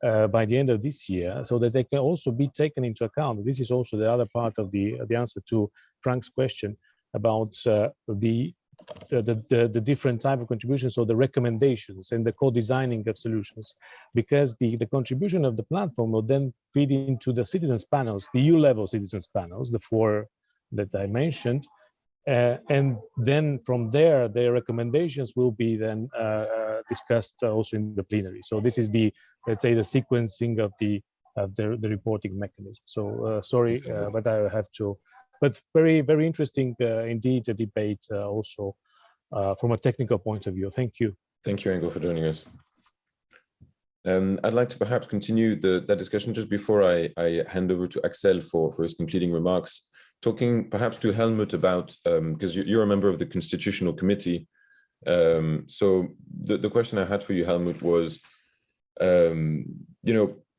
by the end of this year, so that they can also be taken into account. This is also the other part of the answer to Frank's question about the different type of contributions, or the recommendations and the co-designing of solutions, because the contribution of the platform will then feed into the citizens panels, the EU-level citizens panels, the 4 that I mentioned, and then from there, their recommendations will be then discussed also in the plenary. So this is let's say, the sequencing of the reporting mechanism. So sorry, but I have to. But very, very interesting indeed, a debate also from a technical point of view. Thank you. Thank you, Ingo, for joining us. I'd like to perhaps continue that discussion just before I hand over to Axel for his concluding remarks, talking perhaps to Helmut about, because you're a member of the Constitutional Committee. So the question I had for you, Helmut, was,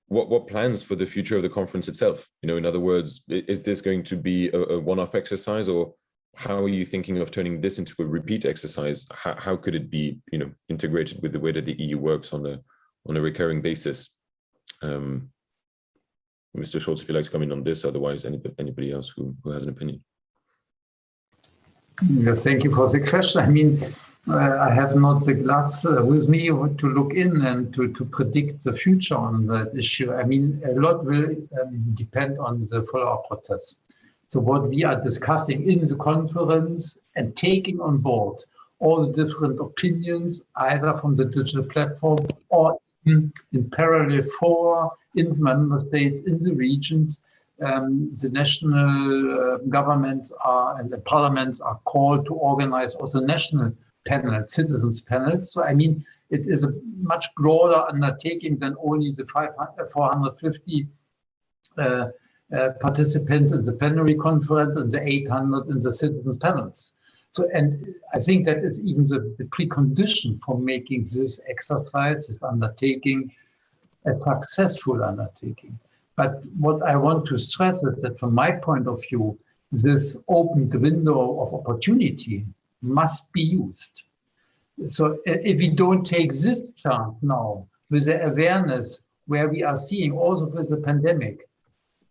what plans for the future of the conference itself? In other words, is this going to be a one-off exercise, or how are you thinking of turning this into a repeat exercise? How could it be, integrated with the way that the EU works on a recurring basis? Mr. Scholz, if you'd like to comment on this, otherwise anybody else who has an opinion. Yeah, thank you for the question. I mean, I have not the glass with me to look in and to predict the future on that issue. I mean, a lot will depend on the follow-up process. So what we are discussing in the conference and taking on board all the different opinions, either from the digital platform or in parallel fora, in the member states, in the regions, the national governments and the parliaments are called to organize also national panels, citizens panels. So I mean, it is a much broader undertaking than only the 450 participants in the plenary conference and the 800 in the citizens panels. So, and I think that is even the precondition for making this exercise, this undertaking, a successful undertaking. But what I want to stress is that from my point of view, this opened window of opportunity must be used. So if we don't take this chance now with the awareness where we are seeing also with the pandemic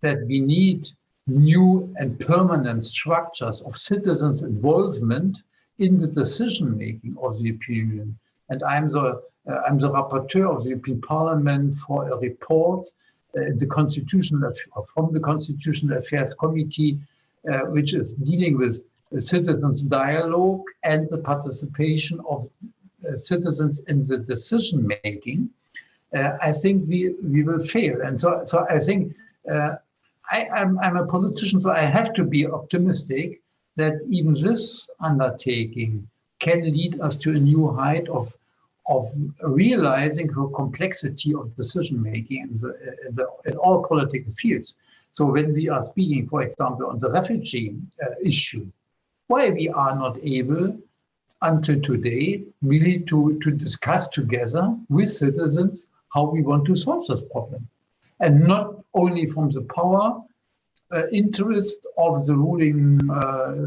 that we need new and permanent structures of citizens' involvement in the decision-making of the European Union. And I'm the rapporteur of the European Parliament for a report from the Constitutional Affairs Committee, which is dealing with citizens' dialogue and the participation of citizens in the decision-making. I think we will fail. And so I think I'm a politician, so I have to be optimistic that even this undertaking can lead us to a new height of realizing the complexity of decision-making in all political fields. So when we are speaking, for example, on the refugee issue, why we are not able until today really to discuss together with citizens how we want to solve this problem. And not only from the power interest of the ruling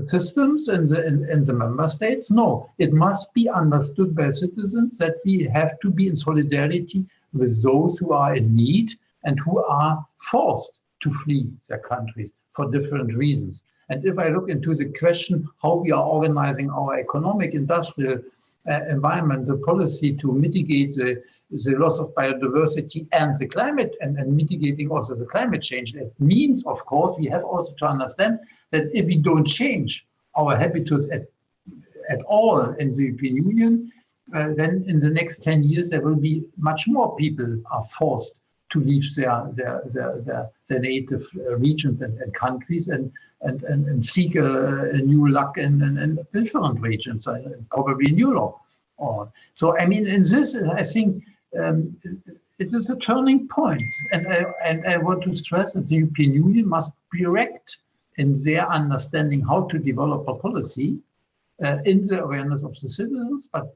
systems in the member states. No, it must be understood by citizens that we have to be in solidarity with those who are in need and who are forced to flee their countries for different reasons. And if I look into the question how we are organizing our economic, industrial, environmental policy to mitigate the loss of biodiversity and the climate and mitigating also the climate change, it means, of course, we have also to understand that if we don't change our habitus at all in the European Union, then in the next 10 years, there will be much more people are forced to leave their native regions and countries and seek a new luck in different regions, probably in Europe. So, I mean, in this, I think it is a turning point. And I want to stress that the European Union must be direct in their understanding how to develop a policy in the awareness of the citizens, but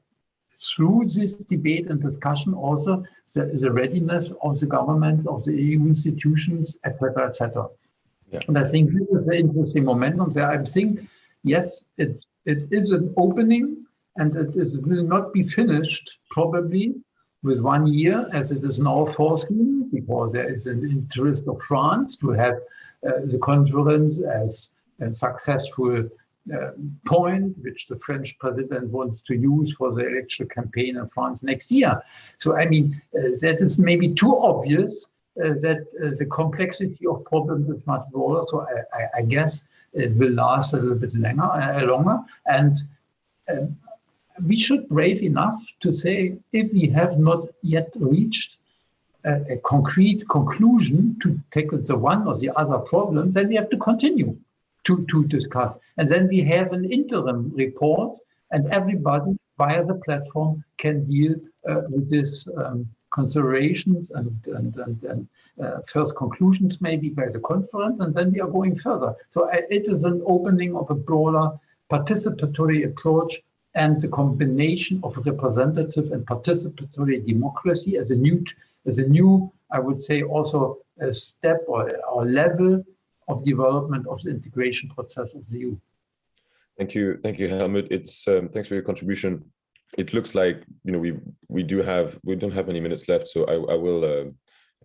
through this debate and discussion also the readiness of the governments, of the EU institutions, etc., etc. Yeah. And I think this is the interesting momentum there. I think, yes, it is an opening, and will not be finished probably with 1 year, as it is now foreseen, because there is an interest of France to have the conference as a successful point, which the French president wants to use for the election campaign in France next year. So, I mean, that is maybe too obvious that the complexity of problems is much broader. So I guess it will last a little bit longer. And we should brave enough to say, if we have not yet reached a concrete conclusion to tackle the one or the other problem, then we have to continue to discuss. And then we have an interim report, and everybody via the platform can deal with these considerations and first conclusions maybe by the conference, and then we are going further. So it is an opening of a broader participatory approach and the combination of representative and participatory democracy as a new, I would say, also a step or level of development of the integration process of the EU. Thank you, Helmut. It's thanks for your contribution. It looks like we don't have many minutes left, so I will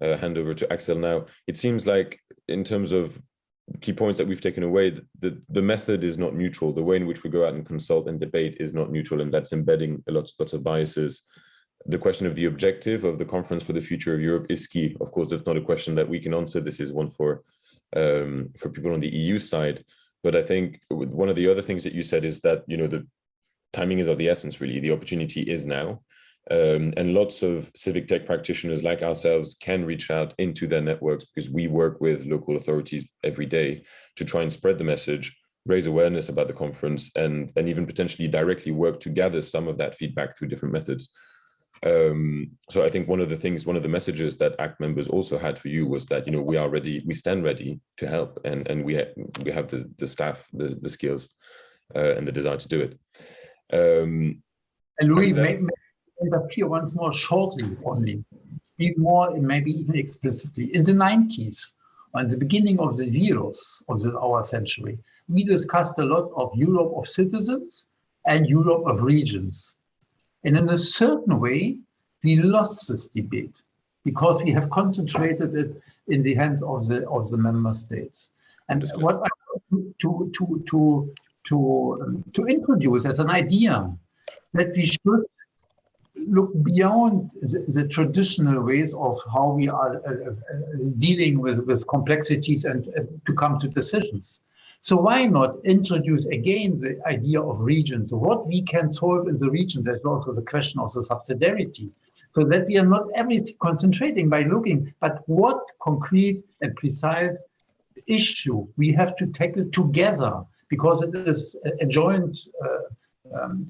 hand over to Axel now. It seems like in terms of key points that we've taken away, the method is not neutral. The way in which we go out and consult and debate is not neutral, and that's embedding lots of biases. The question of the objective of the Conference for the Future of Europe is key. Of course, that's not a question that we can answer. This is one for people on the EU side. But I think one of the other things that you said is that the timing is of the essence. Really, the opportunity is now. And lots of civic tech practitioners like ourselves can reach out into their networks, because we work with local authorities every day to try and spread the message, raise awareness about the conference, and even potentially directly work to gather some of that feedback through different methods. So I think one of the messages that ACT members also had for you was that we are ready, we stand ready to help, and we have the staff, the skills, and the desire to do it. And Louis, maybe appear once more shortly only, even more, maybe even explicitly. In the 90s, or in the beginning of the zeros of our century, we discussed a lot of Europe of citizens and Europe of regions. And in a certain way, we lost this debate because we have concentrated it in the hands of the member states. And Understood. What I want to introduce as an idea, that we should look beyond the traditional ways of how we are dealing with complexities and to come to decisions. So why not introduce again the idea of regions, what we can solve in the region? There's also the question of the subsidiarity, so that we are not everything concentrating by looking, but what concrete and precise issue we have to tackle together, because it is a joint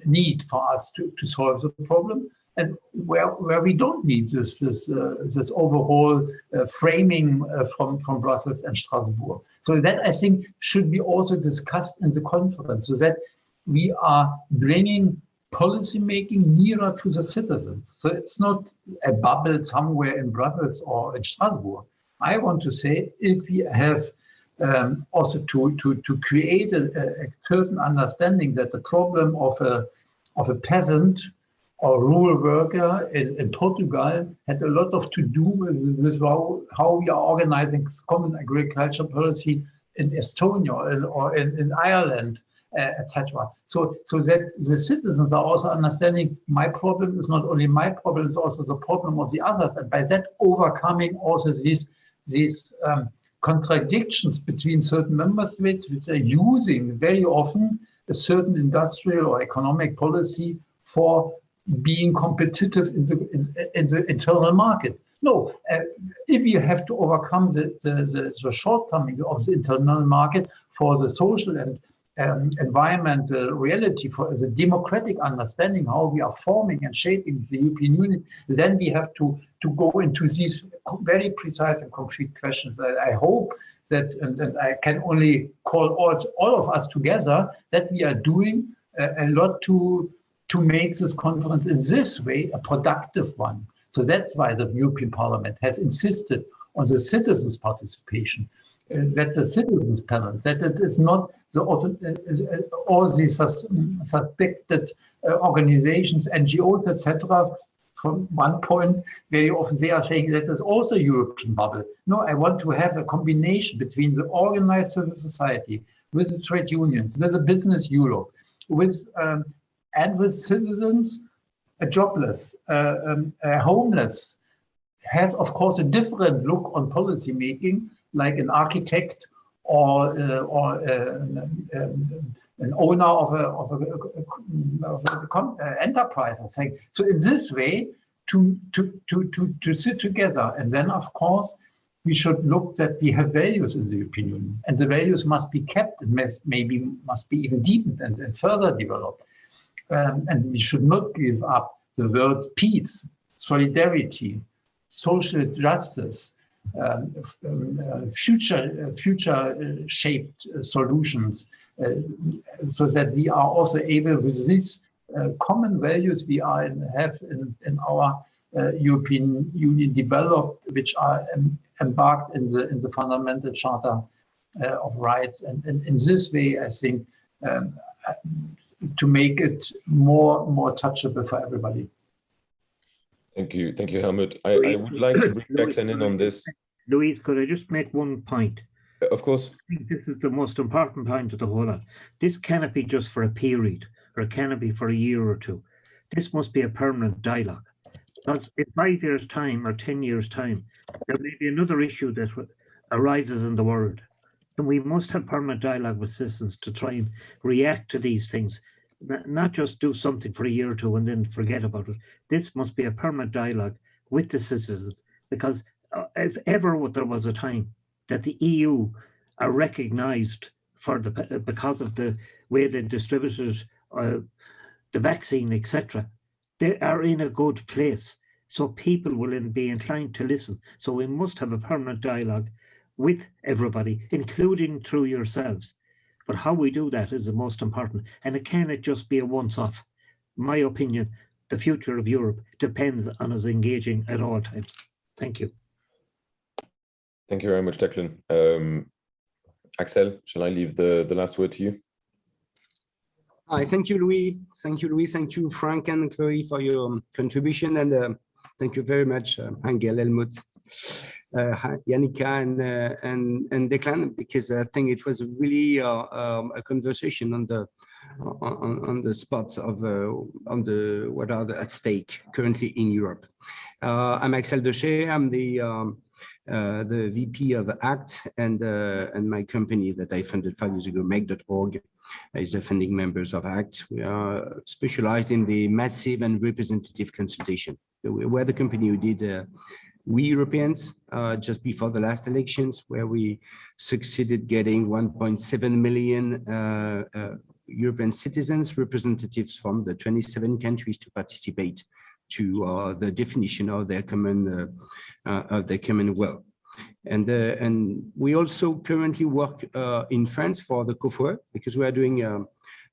need for us to solve the problem, and where we don't need this overall framing from Brussels and Strasbourg. So that, I think, should be also discussed in the conference, so that we are bringing policy making nearer to the citizens. So it's not a bubble somewhere in Brussels or in Strasbourg. I want to say, if we have also to create a certain understanding that the problem of a peasant or rural worker in Portugal had a lot to do with how we are organizing common agriculture policy in Estonia or in Ireland, etc. So that the citizens are also understanding my problem is not only my problem, it's also the problem of the others. And by that, overcoming also these contradictions between certain member states, which are using very often a certain industrial or economic policy for being competitive in the internal market. No, if you have to overcome the shortcoming of the internal market for the social and environmental reality, for the democratic understanding how we are forming and shaping the European Union, then we have to go into these very precise and concrete questions. I hope that, and I can only call all of us together, that we are doing a lot to to make this conference in this way a productive one. So that's why the European Parliament has insisted on the citizens' participation, that the citizens' panel, that it is not all these suspected organizations, NGOs, etc. From one point, very often they are saying that is also a European bubble. No, I want to have a combination between the organized civil society, with the trade unions, with the business Europe, with and with citizens, jobless, homeless, has of course a different look on policy making, like an architect or an owner of an enterprise. I think so. In this way, to sit together, and then of course we should look that we have values in the European Union, and the values must be kept and maybe must be even deepened and further developed. And we should not give up the word peace, solidarity, social justice, future-shaped solutions, so that we are also able, with these common values we have in our European Union developed, which are embarked in the fundamental Charter of Rights, and in this way, I think, to make it more touchable for everybody. Thank you, Helmut. I would like to bring Declan in on this. Louise, could I just make one point? Of course. I think this is the most important point of the whole lot. This cannot be just for a period, or it cannot be for a year or two. This must be a permanent dialogue. Because in 5 years' time or 10 years' time, there may be another issue that arises in the world. And we must have permanent dialogue with citizens to try and react to these things, not just do something for a year or two and then forget about it. This must be a permanent dialogue with the citizens, because if ever there was a time that the EU are recognized for because of the way they distributed the vaccine, etc., they are in a good place. So people will be inclined to listen. So we must have a permanent dialogue with everybody, including through yourselves. But how we do that is the most important. And it cannot just be a once-off. In my opinion, the future of Europe depends on us engaging at all times. Thank you. Thank you very much, Declan. Axel, shall I leave the last word to you? Hi, thank you, Louis. Thank you, Louis. Thank you, Frank and Chloe, for your contribution. And thank you very much, Angel, Helmut, Yannicka, and Declan, because I think it was really a conversation on the spots of what are at stake currently in Europe. I'm Axel Dechet. I'm the VP of ACTE, and my company that I funded 5 years ago, make.org, is a funding members of ACTE. We are specialized in the massive and representative consultation. We're the company who did We Europeans just before the last elections, where we succeeded getting 1.7 million European citizens, representatives from the 27 countries, to participate to the definition of their common will. And we also currently work in France for the COFOE, because we are doing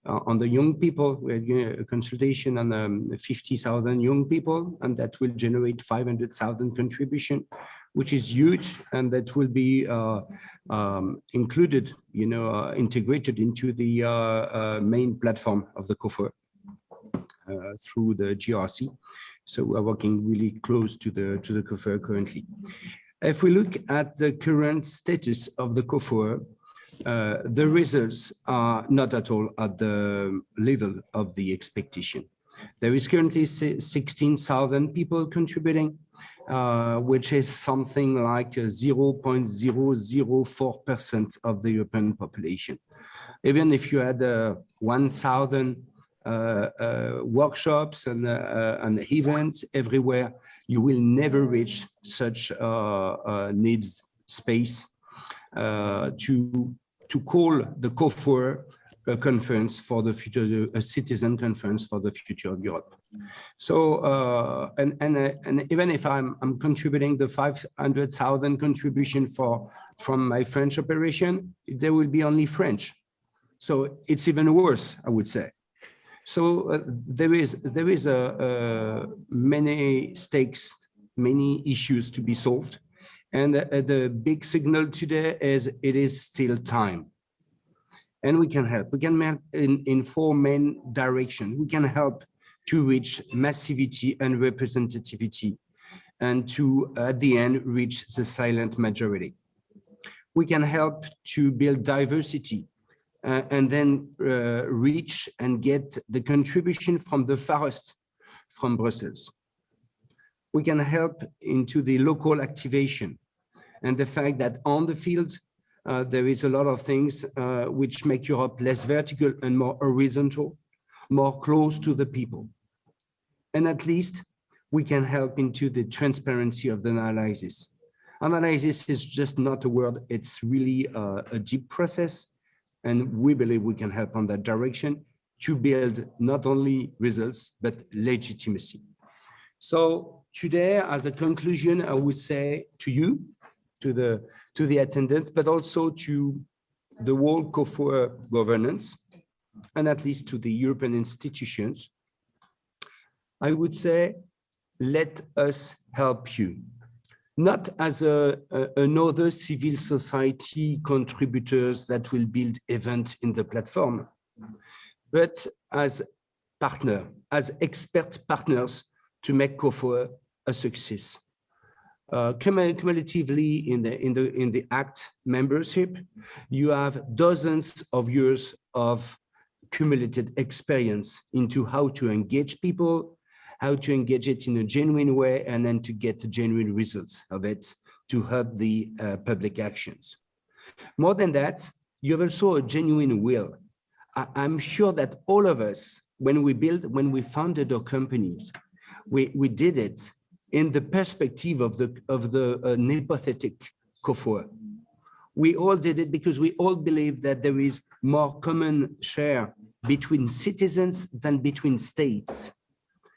on the young people, we're doing a consultation on 50,000 young people, and that will generate 500,000 contribution, which is huge, and that will be included, integrated into the main platform of the COFOE through the GRC. So we're working really close to the COFOE currently. If we look at the current status of the COFOE, the results are not at all at the level of the expectation. There is currently 16,000 people contributing, which is something like 0.004% of the European population. Even if you had 1,000 workshops and events everywhere, you will never reach such need space to call the COFOE a conference for the future, a citizen conference for the future of Europe. So, and even if I'm contributing the 500,000 contribution from my French operation, there will be only French. So it's even worse, I would say. So there is many stakes, many issues to be solved. And the big signal today is it is still time. And we can help. We can help in four main directions. We can help to reach massivity and representativity, and to, at the end, reach the silent majority. We can help to build diversity, and then reach and get the contribution from the farthest from Brussels. We can help into the local activation, and the fact that on the field, there is a lot of things which make Europe less vertical and more horizontal, more close to the people. And at least we can help into the transparency of the analysis. Analysis is just not a word, it's really a deep process. And we believe we can help on that direction to build not only results, but legitimacy. So today, as a conclusion, I would say to you, to the attendants, but also to the whole COFOR governance, and at least to the European institutions, I would say, let us help you. Not as another civil society contributors that will build events in the platform, but as partner, as expert partners to make COFOR a success. Cumulatively in the ACTE membership, you have dozens of years of cumulative experience into how to engage people, how to engage it in a genuine way, and then to get the genuine results of it to help the public actions. More than that, you have also a genuine will. I'm sure that all of us, when we founded our companies, we did it in the perspective of the hypothetic COFOR. We all did it because we all believe that there is more common share between citizens than between states.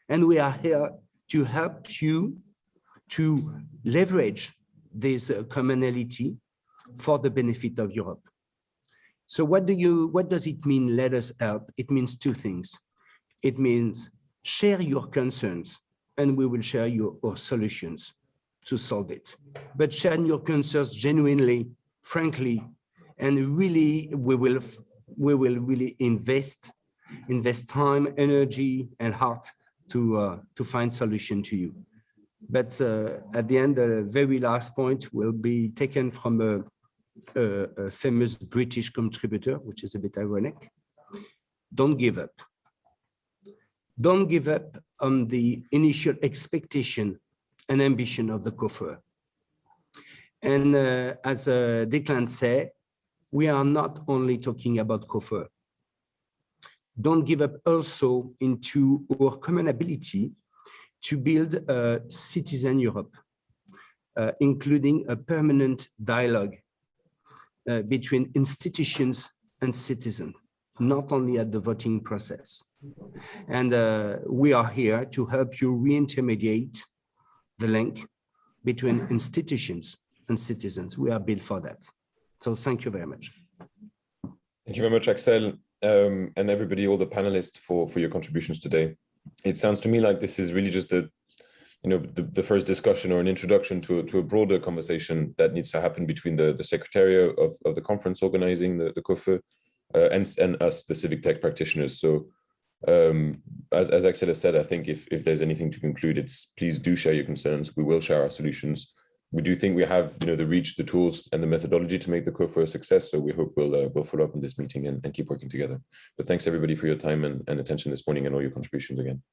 And we are here to help you to leverage this commonality for the benefit of Europe. So what does it mean, let us help? It means two things. It means share your concerns, and we will share our solutions to solve it. But share your concerns genuinely, frankly, and really we will really invest time, energy, and heart to find solution to you. But at the end, the very last point will be taken from a famous British contributor, which is a bit ironic. Don't give up. Don't give up on the initial expectation and ambition of the COFOR. And as Declan said, we are not only talking about COFOR. Don't give up also into our common ability to build a citizen Europe, including a permanent dialogue between institutions and citizens, not only at the voting process. And we are here to help you re-intermediate the link between institutions and citizens. We are built for that. So thank you very much. Thank you very much, Axel, and everybody, all the panelists for your contributions today. It sounds to me like this is really just the first discussion or an introduction to a broader conversation that needs to happen between the Secretariat of the conference organizing the COFOR and us, the civic tech practitioners. So as Axel has said, I think if there's anything to conclude, it's please do share your concerns. We will share our solutions. We do think we have the reach, the tools, and the methodology to make the COFOR a success. So we hope we'll follow up in this meeting and keep working together. But thanks everybody for your time and attention this morning and all your contributions again.